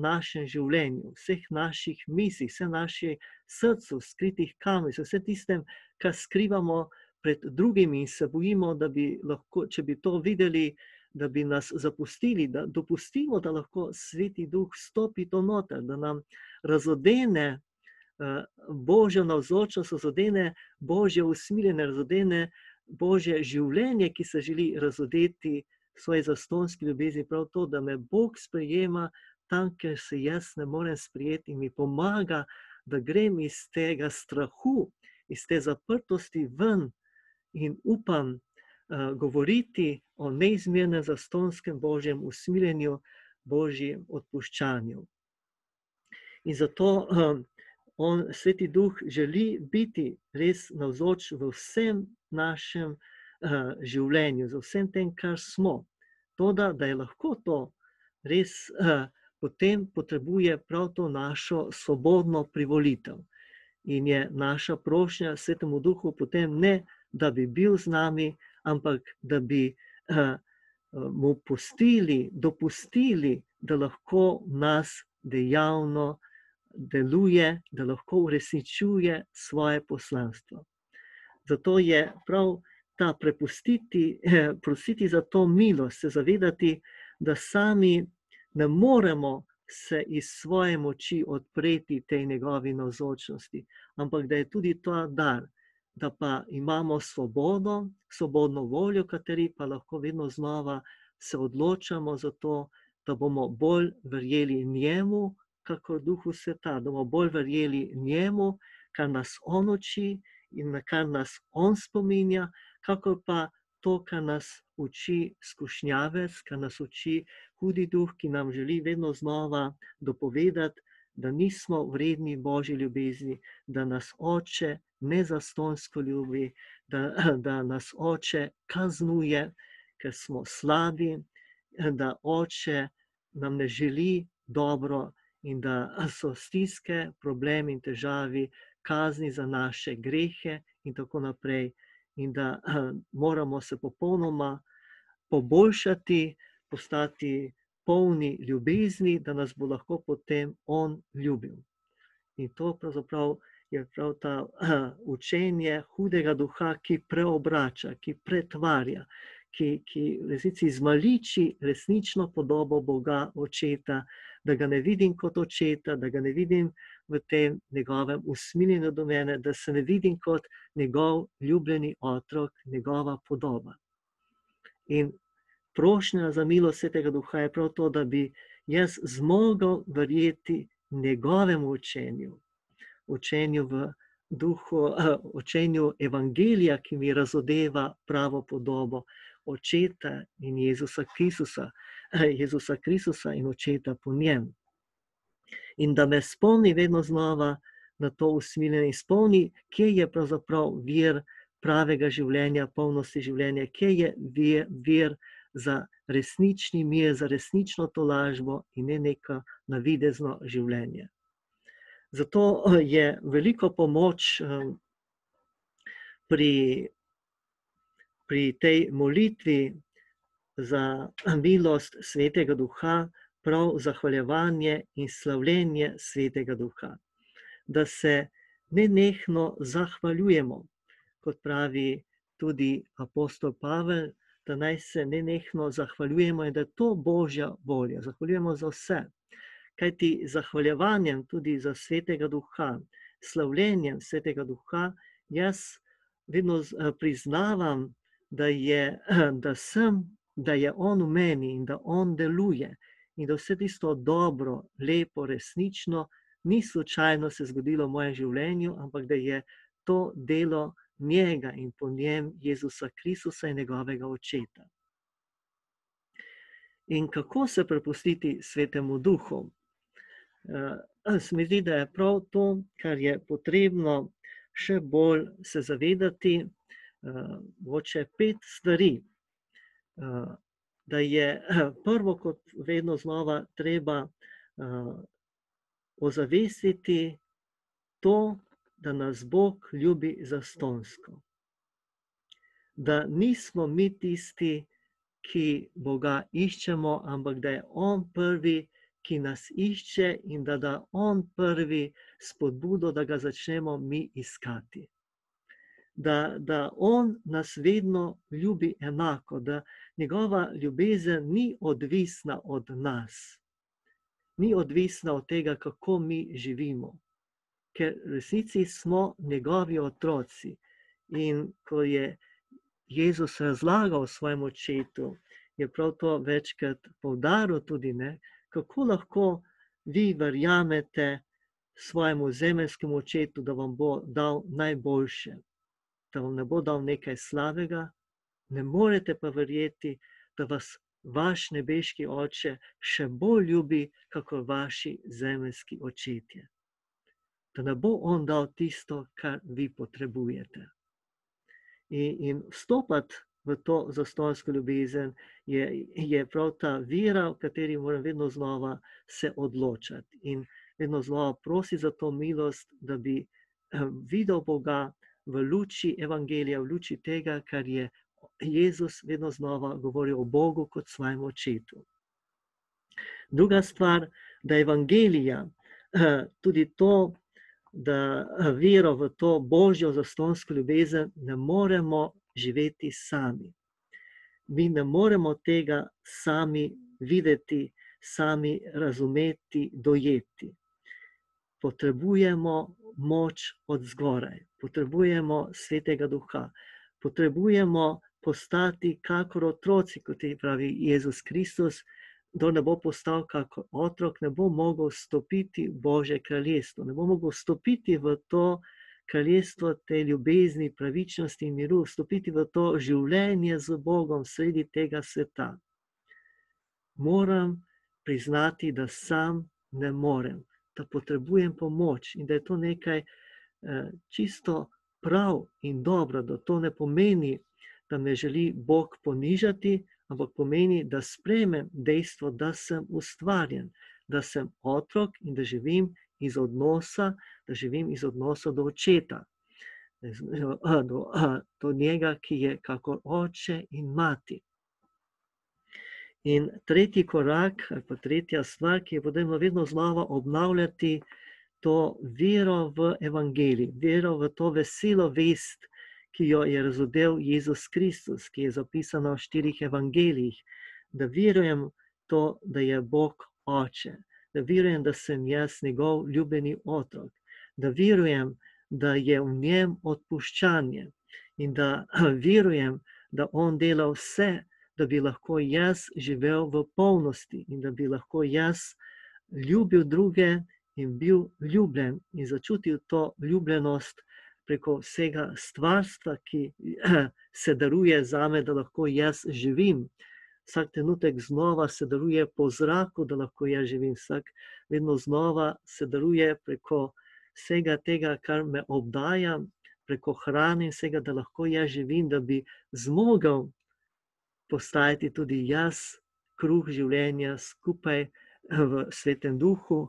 našem življenju, vseh naših mislih, vsem naših srcu, skritih kamnih, vse tistem, kar skrivamo pred drugimi in se bojimo, da bi lahko, če bi to videli, da bi nas zapustili, da dopustimo, da lahko Sveti Duh stopi to noter, da nam razodene Božjo navzočnost, razodene Božje usmiljenje, razodene Božje življenje, ki se želi razodeti svoje zastonski ljubezni, prav to, da me Bog sprejema tam, ker se jaz ne morem sprejeti in mi pomaga, da grem iz tega strahu, iz te zaprtosti ven in upam govoriti o neizmernem zastonskem Božjem usmiljenju, Božjem odpuščanju. In zato Sveti Duh želi biti res navzoč v vsem našem življenju, za vsem tem, kar smo. Toda, da je lahko to res, potem potrebuje prav to našo svobodno privolitev. In je naša prošnja Svetemu Duhu potem ne, da bi bil z nami, ampak da bi mu dopustili, da lahko nas dejavno deluje, da lahko uresničuje svoje poslanstvo. Zato je prav ta prositi za to milost, se zavedati, da sami ne moremo se iz svoje moči odpreti tej njegovi navzočnosti, ampak da je tudi to dar, da pa imamo svobodno voljo, kateri pa lahko vedno znova se odločamo za to, da bomo bolj verjeli njemu, kakor Duhu Sveta, da bomo bolj verjeli njemu, kar nas on uči in na kar nas on spominja, kakor pa to, kar nas uči skušnjavec, kar nas uči hudi duh, ki nam želi vedno znova dopovedati, da nismo vredni Božje ljubezni, da nas Oče nezastonsko ljubi, da nas Oče kaznuje, ker smo slabi, da Oče nam ne želi dobro in da so stiske, problemi in težavi kazni za naše grehe in tako naprej. In da moramo se popolnoma poboljšati, postati polni ljubezni, da nas bo lahko potem on ljubil. In to pravzaprav je prav ta učenje hudega duha, ki preobrača, ki pretvarja, ki v resnici izmaliči resnično podobo Boga Očeta, da ga ne vidim kot Očeta, da ga ne vidim v tem njegovem usmiljenju do mene, da se ne vidim kot njegov ljubljeni otrok, njegova podoba. In prošnja za milost Svetega Duha je prav to, da bi jaz zmogel verjeti njegovemu učenju v duhu, učenju evangelija, ki mi razodeva pravo podobo Očeta in Jezusa Kristusa in Očeta po njem. In da me spomni vedno znova na to usmiljenje, spomni, kje je pravzaprav vir pravega življenja, polnosti življenja, kje je vir za resnični mir, za resnično tolažbo in ne neko navidezno življenje. Zato je veliko pomoč pri tej molitvi za milost Svetega Duha, prav zahvaljevanje in slavljenje Svetega Duha. Da se nenehno zahvaljujemo, kot pravi tudi apostol Pavel, da naj se nenehno zahvaljujemo in da je to Božja volja. Zahvaljujemo za vse. Kajti zahvaljevanjem tudi za Svetega Duha, slavljenjem Svetega Duha, jaz vedno priznavam, da je on v meni in da on deluje in da vse tisto dobro, lepo, resnično ni slučajno se zgodilo v mojem življenju, ampak da je to delo njega in po njem Jezusa Kristusa in njegovega očeta. In kako se prepustiti Svetemu Duhu? Se mi zdi, da je prav to, kar je potrebno še bolj se zavedati, mogoče 5 stvari. Da je prvo kot vedno znova treba ozavestiti to, da nas Bog ljubi zastonjsko. Da nismo mi tisti, ki Boga iščemo, ampak da je On prvi, ki nas išče in da da On prvi spodbudo, da ga začnemo mi iskati. Da On nas vedno ljubi enako, da njegova ljubezen ni odvisna od nas. Ni odvisna od tega, kako mi živimo. Ker v resnici smo njegovi otroci. In ko je Jezus razlagal svojemu očetu, je prav to večkrat poudaril tudi, kako lahko vi verjamete svojemu zemeljskemu očetu, da vam bo dal najboljše, da vam ne bo dal nekaj slabega, ne morete pa verjeti, da vas vaš nebeški oče še bolj ljubi, kakor vaši zemeljski očetje. Da ne bo on dal tisto, kar vi potrebujete. In vstopati v to zastonjsko ljubezen je prav ta vera, v kateri moram vedno znova se odločati. In vedno znova prositi za to milost, da bi videl Boga v luči evangelija, v luči tega, kar je Jezus vedno znova govoril o Bogu kot svojem očetu. Druga stvar, da evangelija, tudi to, da vero v to Božjo zastonjsko ljubezen ne moremo živeti sami. Mi ne moremo tega sami videti, sami razumeti, dojeti. Potrebujemo moč od zgoraj, potrebujemo Svetega Duha, potrebujemo postati kakor otroci, kot je pravi Jezus Kristus. Kdor ne bo postal kakor otrok, ne bo mogel stopiti v Božje kraljestvo, ne bo mogel stopiti v to kraljestvo te ljubezni, pravičnosti in miru, stopiti v to življenje z Bogom sredi tega sveta. Moram priznati, da sam ne morem, da potrebujem pomoč in da je to nekaj čisto prav in dobro, da to ne pomeni, da me želi Bog ponižati, ampak pomeni, da sprejmem dejstvo, da sem ustvarjen, da sem otrok in da živim iz odnosa, do očeta, do njega, ki je kakor oče in mati. In tretji korak, ali pa tretja stvar, ki je potrebno vedno znova obnavljati, to vero v evangelij, vero v to veselo vest, ki jo je razodel Jezus Kristus, ki je zapisana v 4 evangelijih, da verujem to, da je Bog oče, da verujem, da sem jaz njegov ljubljeni otrok, da verujem, da je v njem odpuščanje in da verujem, da on dela vse, da bi lahko jaz živel v polnosti in da bi lahko jaz ljubil druge in bil ljubljen in začutil to ljubljenost preko vsega stvarstva, ki se daruje zame, da lahko jaz živim. Vsak trenutek znova se daruje po zraku, da lahko jaz živim. Vsak vedno znova se daruje preko vsega tega, kar me obdaja, preko hrane in vsega, da lahko jaz živim, da bi zmogel postajati tudi jaz kruh življenja skupaj v Svetem Duhu,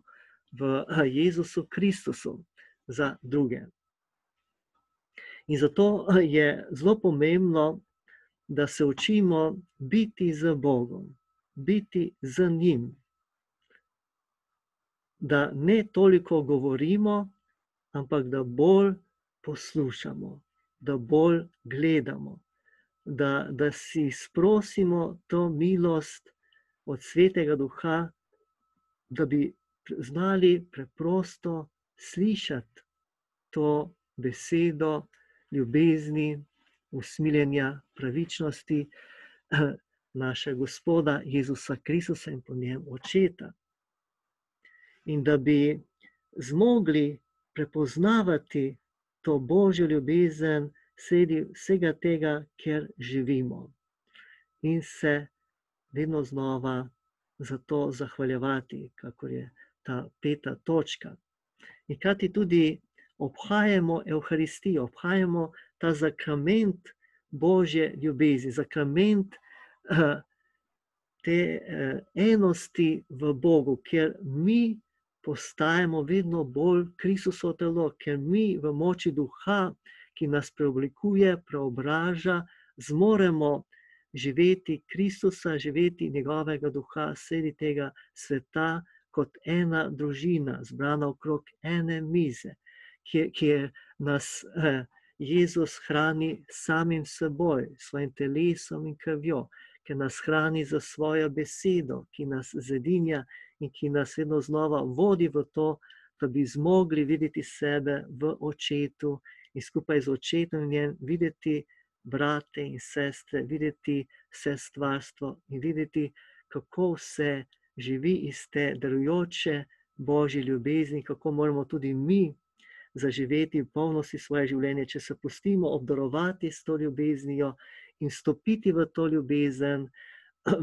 v Jezusu Kristusu za druge. In zato je zelo pomembno, da se učimo biti z Bogom, biti z njim. Da ne toliko govorimo, ampak da bolj poslušamo, da bolj gledamo, da si sprosimo to milost od Svetega Duha, da bi znali preprosto slišati to besedo ljubezni, usmiljenja, pravičnosti našega Gospoda Jezusa Kristusa in po njem očeta. In da bi zmogli prepoznavati to Božjo ljubezen sredi vsega tega, ker živimo. In se vedno znova za to zahvaljevati, kakor je ta 5. točka. In hkrati tudi obhajamo Evharistijo, obhajamo ta zakrament Božje ljubezni, zakrament te enosti v Bogu, ker mi postajamo vedno bolj Kristusovo telo, ker mi v moči duha, ki nas preoblikuje, preobraža, zmoremo živeti Kristusa, živeti njegovega duha sredi tega sveta kot ena družina, zbrana okrog ene mize, kjer nas Jezus hrani samim seboj, svojim telesom in krvjo, ker nas hrani za svojo besedo, ki nas zedinja in ki nas vedno znova vodi v to, da bi zmogli videti sebe v očetu in skupaj z očetom videti brate in sestre, videti vse stvarstvo in videti, kako vse živi iz te darujoče Božje ljubezni, kako moramo tudi mi zaživeti v polnosti svoje življenje, če se pustimo obdarovati s to ljubeznijo in stopiti v to ljubezen,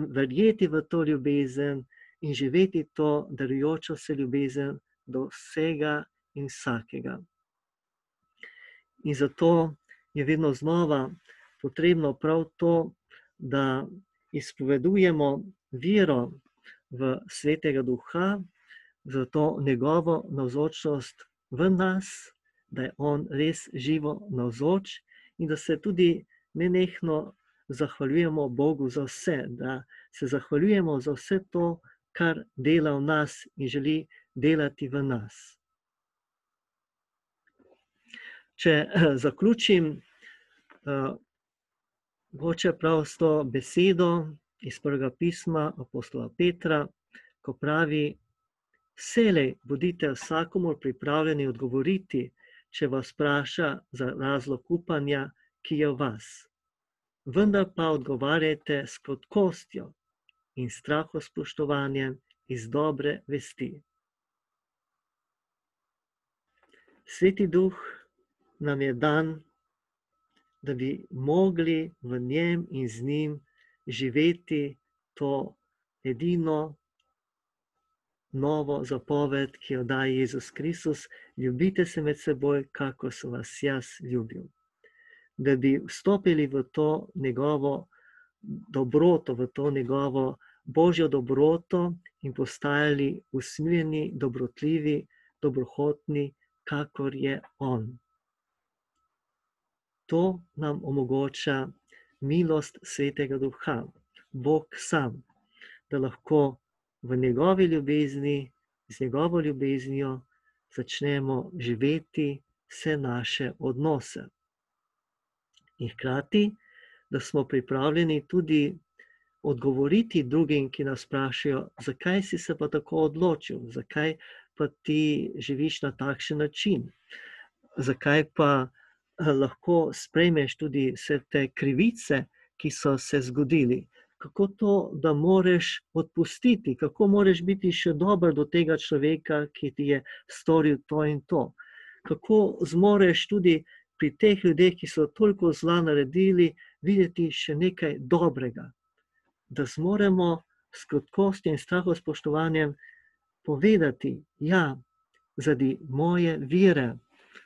verjeti v to ljubezen in živeti to darujočo se ljubezen do vsega in vsakega. In zato je vedno znova potrebno prav to, da izpovedujemo vero v Svetega Duha, za to njegovo navzočnost v nas, da je on res živo navzoč in da se tudi nenehno zahvaljujemo Bogu za vse, da se zahvaljujemo za vse to, kar dela v nas in želi delati v nas. Če zaključim, mogoče prav s to besedo iz prvega pisma apostola Petra, ko pravi: vselej bodite vsakomur pripravljeni odgovoriti, če vas vpraša za razlog upanja, ki je v vas. Vendar pa odgovarjajte s krotkostjo in strahospoštovanjem iz dobre vesti. Sveti Duh nam je dan, da bi mogli v njem in z njim živeti to edino novo zapoved, ki jo daje Jezus Kristus: ljubite se med seboj, kako sem vas jaz ljubil. Da bi vstopili v to njegovo dobroto, v to njegovo Božjo dobroto in postajali usmiljeni, dobrotljivi, dobrohotni, kakor je on. To nam omogoča milost Svetega Duha, Bog sam, da lahko v njegovi ljubezni, z njegovo ljubeznijo začnemo živeti vse naše odnose. In hkrati, da smo pripravljeni tudi odgovoriti drugim, ki nas vprašajo, zakaj si se pa tako odločil, zakaj pa ti živiš na takšen način, zakaj pa lahko sprejmeš tudi vse te krivice, ki so se zgodili. Kako to, da moreš odpustiti, kako moreš biti še dober do tega človeka, ki ti je storil to in to. Kako zmoreš tudi pri teh ljudeh, ki so toliko zla naredili, videti še nekaj dobrega. Da zmoremo s krotkostjo in strahospoštovanjem povedati, ja, zaradi moje vere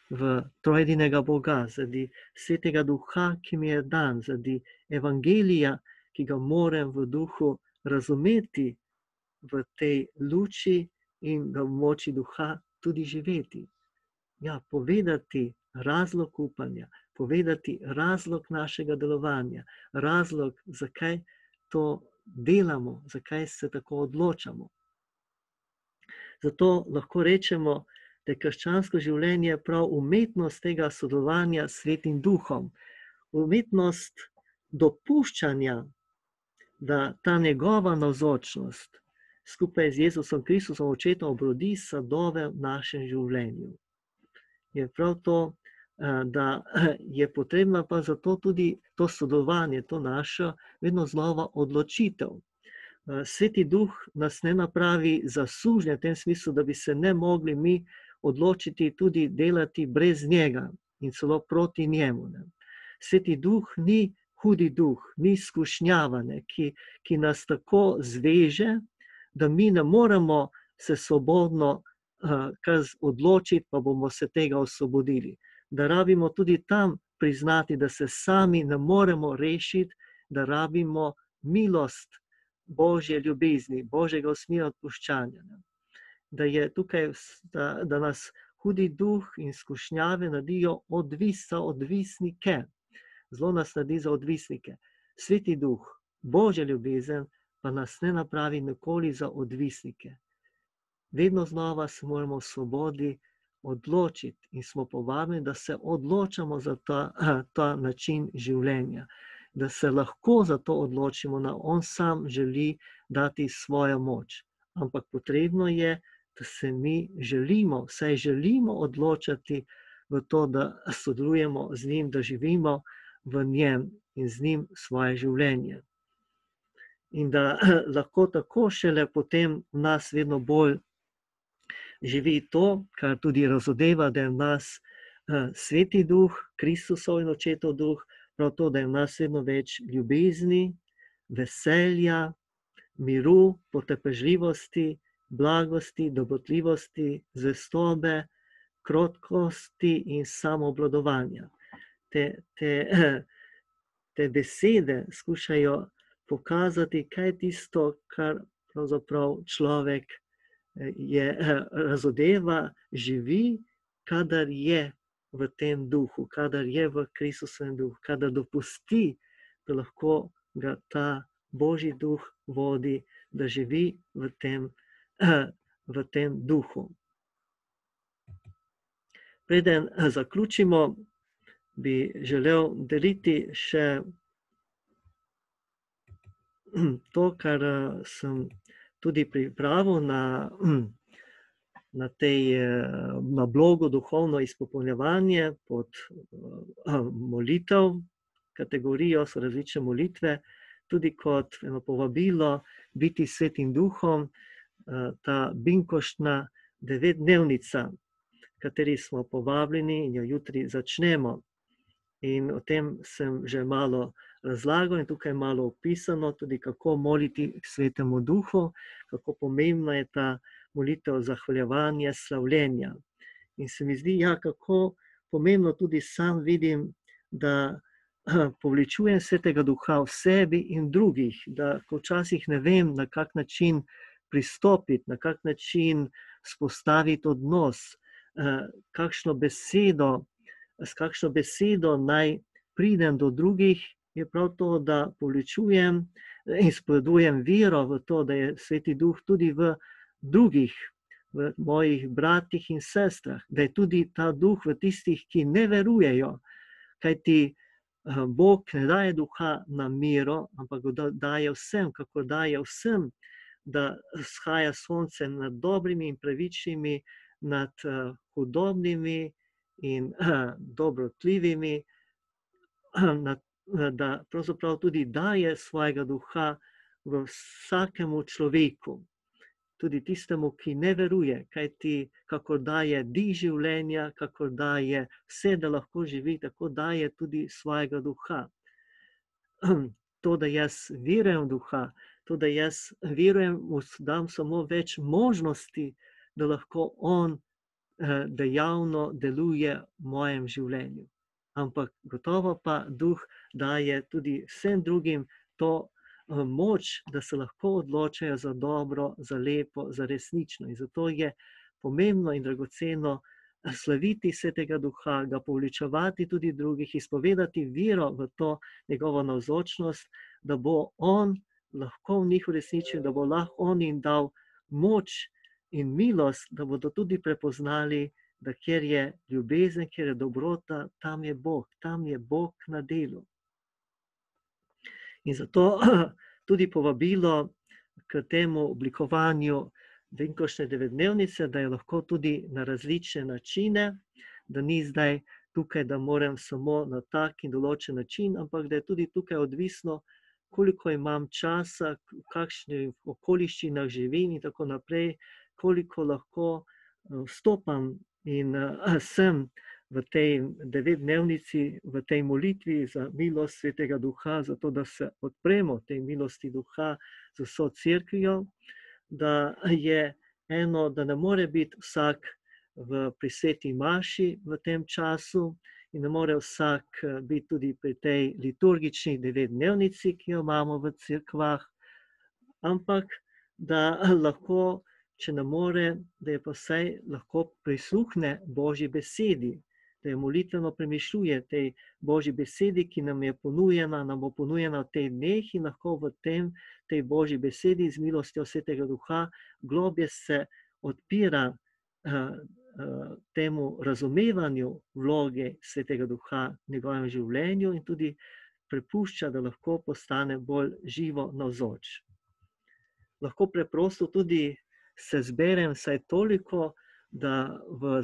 v trojedinega Boga, zaradi Svetega Duha, ki mi je dan, zaradi evangelija, ki ga moram v duhu razumeti, v tej luči in ga v moči duha tudi živeti. Ja, povedati razlog upanja, povedati razlog našega delovanja, razlog, zakaj to delamo, zakaj se tako odločamo. Zato lahko rečemo, da je krščansko življenje prav umetnost tega sodelovanja s Svetim Duhom, umetnost dopuščanja, da ta njegova navzočnost skupaj z Jezusom Kristusom očetom obrodi sadove v našem življenju. Je prav to, da je potrebno pa zato tudi to sodelovanje, to našo vedno znova odločitev. Sveti Duh nas ne napravi za sužnje v tem smislu, da bi se ne mogli mi odločiti tudi delati brez njega in celo proti njemu. Ne. Sveti duh ni hudi duh, ni skušnjava, ne, ki nas tako zveže, da mi ne moremo se svobodno kar odločiti, pa bomo se tega osvobodili. Da rabimo tudi tam priznati, da se sami ne moremo rešiti, da rabimo milost Božje ljubezni, Božjega usmiljenja odpuščanja. Da je tukaj, da nas hudi duh in skušnjave naredijo odvisnike. Zelo nas naredi za odvisnike. Sveti duh, Božja ljubezen, pa nas ne napravi nikoli za odvisnike. Vedno znova se moramo v svobodi odločiti in smo povabljeni, da se odločamo za ta način življenja. Da se lahko za to odločimo, da on sam želi dati svojo moč. Ampak potrebno je, da se mi želimo odločati v to, da sodelujemo z njim, da živimo v njem in z njim svoje življenje. In da lahko tako šele potem v nas vedno bolj živi to, kar tudi razodeva, da je v nas Sveti duh, Kristusov in Očetov duh, prav to, da je v nas vedno več ljubezni, veselja, miru, potrpežljivosti, blagosti, dobrotljivosti, zvestobe, krotkosti in samoobvladovanja. Te besede skušajo pokazati, kaj je tisto, kar pravzaprav človek razodeva, živi, kadar je v tem duhu, kadar je v Kristusovem duhu, kadar dopusti, da lahko ga ta Božji duh vodi, da živi v tem duhu. Preden zaključimo, bi želel deliti še to, kar sem tudi pripravil na blogu Duhovno izpopolnjevanje pod molitev. Kategorijo so različne molitve, tudi kot eno povabilo biti Svetim duhom, ta binkoštna 9-dnevnica, kateri smo povabljeni in jo jutri začnemo. In o tem sem že malo razlagal in tukaj malo opisano, tudi kako moliti k Svetemu duhu, kako pomembna je ta molitev zahvaljevanja, slavljenja. In se mi zdi, kako pomembno tudi sam vidim, da poveličujem Svetega duha v sebi in drugih, da ko včasih ne vem, na kak način pristopiti, na kak način spostaviti odnos, s kakšno besedo naj pridem do drugih, je prav to, da poveličujem in spodbujem vero v to, da je Sveti duh tudi v drugih, v mojih bratih in sestrah, da je tudi ta duh v tistih, ki ne verujejo, kajti Bog ne daje duha na miro, ampak ga daje vsem, kako daje vsem, da shaja sonce nad dobrimi in pravičnimi, nad hudobnimi in dobrotljivimi, da pravzaprav tudi daje svojega duha v vsakemu človeku, tudi tistemu, ki ne veruje, kajti kakor daje dih življenja, kakor daje vse, da lahko živi, tako daje tudi svojega duha. To, da jaz verujem v duha, to, da jaz verujem, dam samo več možnosti, da lahko on dejavno deluje v mojem življenju. Ampak gotovo pa duh daje tudi vsem drugim to moč, da se lahko odločajo za dobro, za lepo, za resnično. In zato je pomembno in dragoceno slaviti Svetega duha, ga poveličevati tudi drugih, izpovedati vero v to njegovo navzočnost, da bo on lahko v njih uresničil, da bo lahko on jim dal moč in milost, da bodo tudi prepoznali, da kjer je ljubezen, kjer je dobrota, tam je Bog na delu. In zato tudi povabilo k temu oblikovanju binkoštne 9-dnevnice, da je lahko tudi na različne načine, da ni zdaj tukaj, da moram samo na tak in določen način, ampak da je tudi tukaj odvisno, koliko imam časa, v kakšnih okoliščinah živim in tako naprej, koliko lahko vstopam In sem v tej 9-dnevnici, v tej molitvi za milost Svetega Duha, zato da se odpremo tej milosti Duha z vso cerkvijo, da je eno, da ne more biti vsak pri sveti maši v tem času in ne more vsak biti tudi pri tej liturgični 9-dnevnici, ki jo imamo v cerkvah, ampak da lahko, če ne more, da je pa vsaj lahko prisluhne Božji besedi, da je molitveno premišljuje tej Božji besedi, ki nam je ponujena, nam bo ponujena v tej dneh in lahko v tej Božji besedi z milostjo Svetega Duha globje se odpira temu razumevanju vloge Svetega Duha v njegovem življenju in tudi prepušča, da lahko postane bolj živo navzoč. Lahko preprosto tudi se zberem vsaj toliko, da v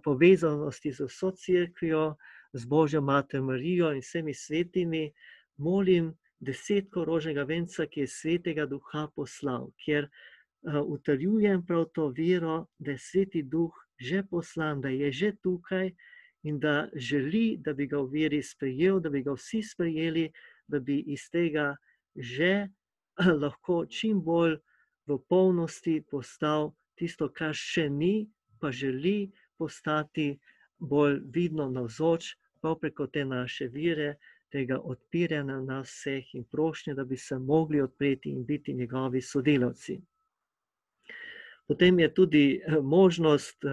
povezanosti z vso cerkvijo, z Božjo Mater Marijo in vsemi svetimi molim 10 rožnega venca, ki je Svetega Duha poslal, kjer utrjujem prav to vero, da je Sveti Duh že poslan, da je že tukaj in da želi, da bi ga v veri sprejel, da bi ga vsi sprejeli, da bi iz tega že lahko čim bolj v polnosti postal tisto, kar še ni, pa želi postati bolj vidno navzoč, prav preko te naše vere, tega odpiranja nas vseh in prošnje, da bi se mogli odpreti in biti njegovi sodelavci. Potem je tudi možnost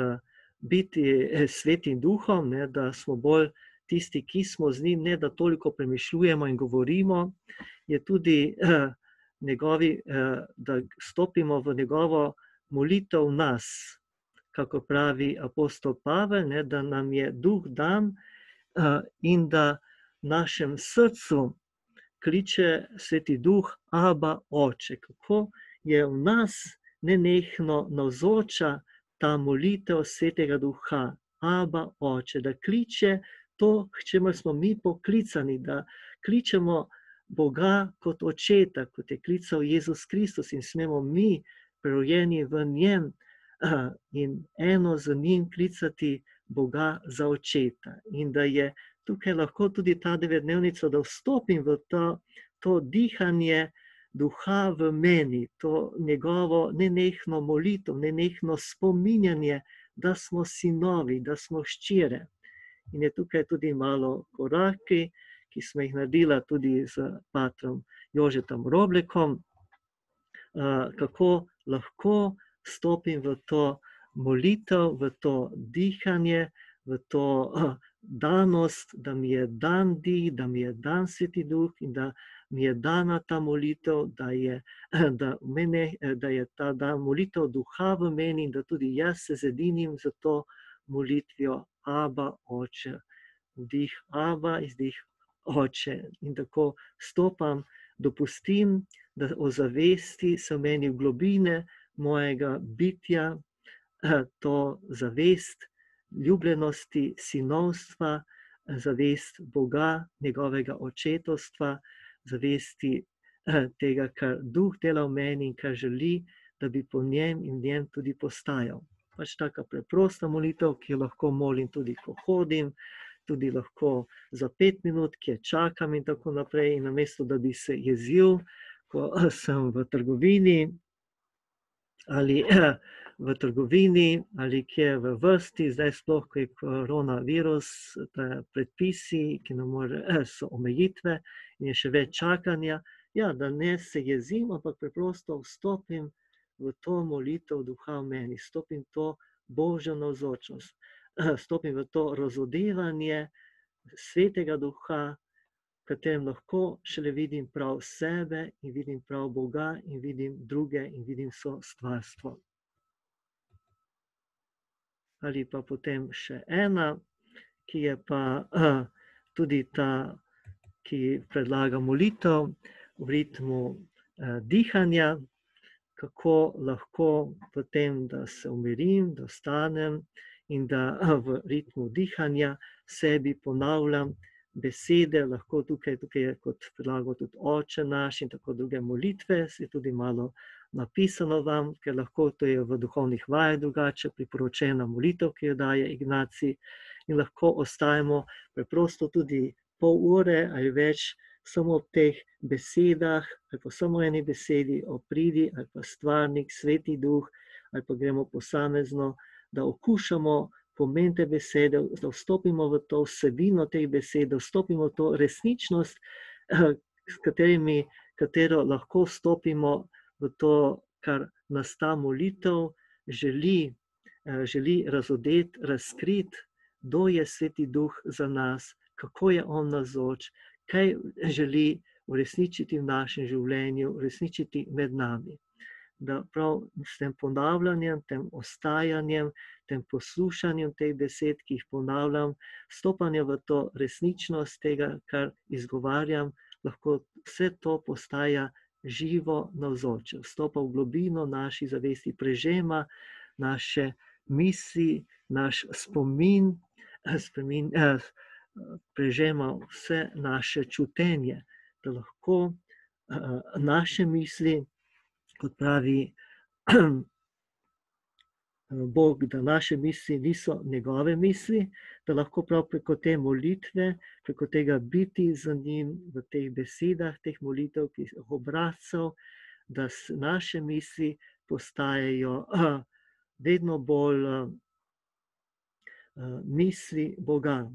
biti Svetim Duhom, da smo bolj tisti, ki smo z njim, ne da toliko premišljujemo in govorimo, je tudi da stopimo v njegovo molitev nas, kako pravi apostol Pavel, da nam je Duh dan in da v našem srcu kliče Sveti Duh Aba, Oče. Kako je v nas nenehno navzoča ta molitev Svetega Duha, Aba, Oče, da kliče to, k čemur smo mi poklicani, da kličemo Boga kot Očeta, kot je klical Jezus Kristus in smemo mi, prerojeni v njem in eno z njim klicati Boga za Očeta. In da je tukaj lahko tudi ta 9-dnevnica, da vstopim v to dihanje Duha v meni, to njegovo nenehno molitev, nenehno spominjanje, da smo sinovi, da smo hčere. In je tukaj tudi malo koraki, ki smo jih naredila tudi z patrom Jožetom Roblekom, kako lahko stopim v to molitev, v to dihanje, v to danost, da mi je dan dih, da mi je dan Sveti Duh in da mi je dana ta molitev, da je ta dan molitev Duha v meni in da tudi jaz se zedinim za to molitvijo Aba, Oče. Vdih Aba, izdih Oče. In tako stopam, dopustim, da ozavesti se v meni v globine mojega bitja, to zavest ljubljenosti, sinovstva, zavest Boga, njegovega očetovstva, zavesti tega, kar Duh dela v meni in kar želi, da bi po njem in njem tudi postajal. Pač taka preprosta molitev, ki jo lahko molim tudi, ko hodim, tudi lahko za 5 minut, kjer čakam in tako naprej. In namesto, da bi se jezil, ko sem v trgovini ali kje v vrsti, zdaj sploh, ko je koronavirus, predpisi, ki nam so omejitve in je še več čakanja, ja, da ne se jezim, ampak preprosto vstopim v to molitev Duha v meni, stopim to Božjo navzočnost, stopim v to razodevanje Svetega Duha, v katerem lahko šele vidim prav sebe in vidim prav Boga in vidim druge in vidim vso stvarstvo. Ali pa potem še ena, ki je pa tudi ta, ki predlaga molitev v ritmu dihanja, kako lahko potem, da se umirim, da vstanem in da v ritmu dihanja sebi ponavljam, besede, lahko tukaj je kot predlagal tudi Oče naš in tako druge molitve, je tudi malo napisano vam, ker lahko to je v duhovnih vajah drugače priporočena molitev, ki jo daje Ignacij, in lahko ostajamo preprosto tudi pol ure ali več samo ob teh besedah, ali pa samo eni besedi o pridi, ali pa stvarnik, Sveti Duh, ali pa gremo posamezno, da okušamo pomen te besede, da vstopimo v to vsebino teh besed, da vstopimo v to resničnost, katero lahko vstopimo v to, kar nas ta molitev želi razodeti, razkriti, kdo je Sveti Duh za nas, kako je on navzoč, kaj želi uresničiti v našem življenju, uresničiti med nami. Da prav s tem ponavljanjem, tem ostajanjem, tem poslušanjem teh besed, ki jih ponavljam, stopanje v to resničnost tega, kar izgovarjam, lahko vse to postaja živo navzoče, vstopa v globino naših zavesti, prežema naše misli, naš spomin, prežema vse naše čutenje, da lahko naše misli, kot pravi Bog, da naše misli niso njegove misli, da lahko prav preko te molitve, preko tega biti za njim v teh besedah, teh molitev, teh obrazcev, da naše misli postajajo vedno bolj misli Boga.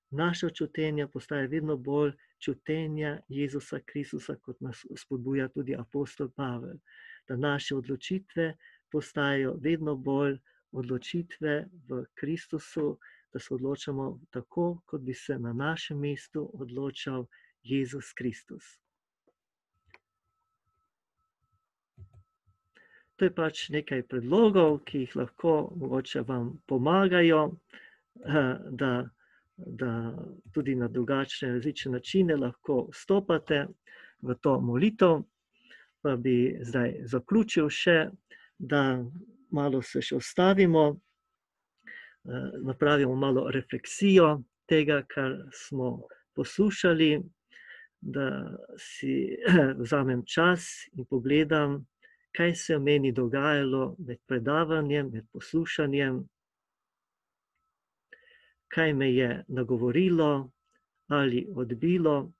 Naša čutenja postaja vedno bolj čutenja Jezusa Kristusa, kot nas spodbuja tudi apostol Pavel. Da naše odločitve postajajo vedno bolj odločitve v Kristusu, da se odločamo tako, kot bi se na našem mestu odločal Jezus Kristus. To je pač nekaj predlogov, ki jih lahko mogoče vam pomagajo, da tudi na drugačne, različne načine lahko vstopate v to molitev. Pa bi zdaj zaključil še, da malo se še ustavimo, napravimo malo refleksijo tega, kar smo poslušali, da si vzamem čas in pogledam, kaj se je v meni dogajalo med predavanjem, med poslušanjem, kaj me je nagovorilo ali odbilo,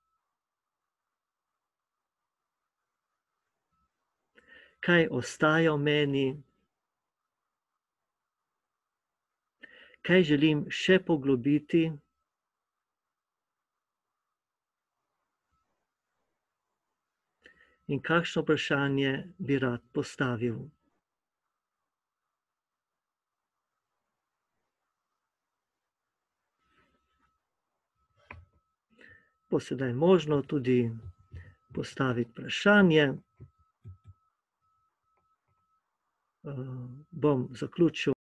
kaj ostaja v meni, kaj želim še poglobiti, in kakšno vprašanje bi rad postavil. Bo sedaj možno tudi postaviti vprašanje. Bom zaključil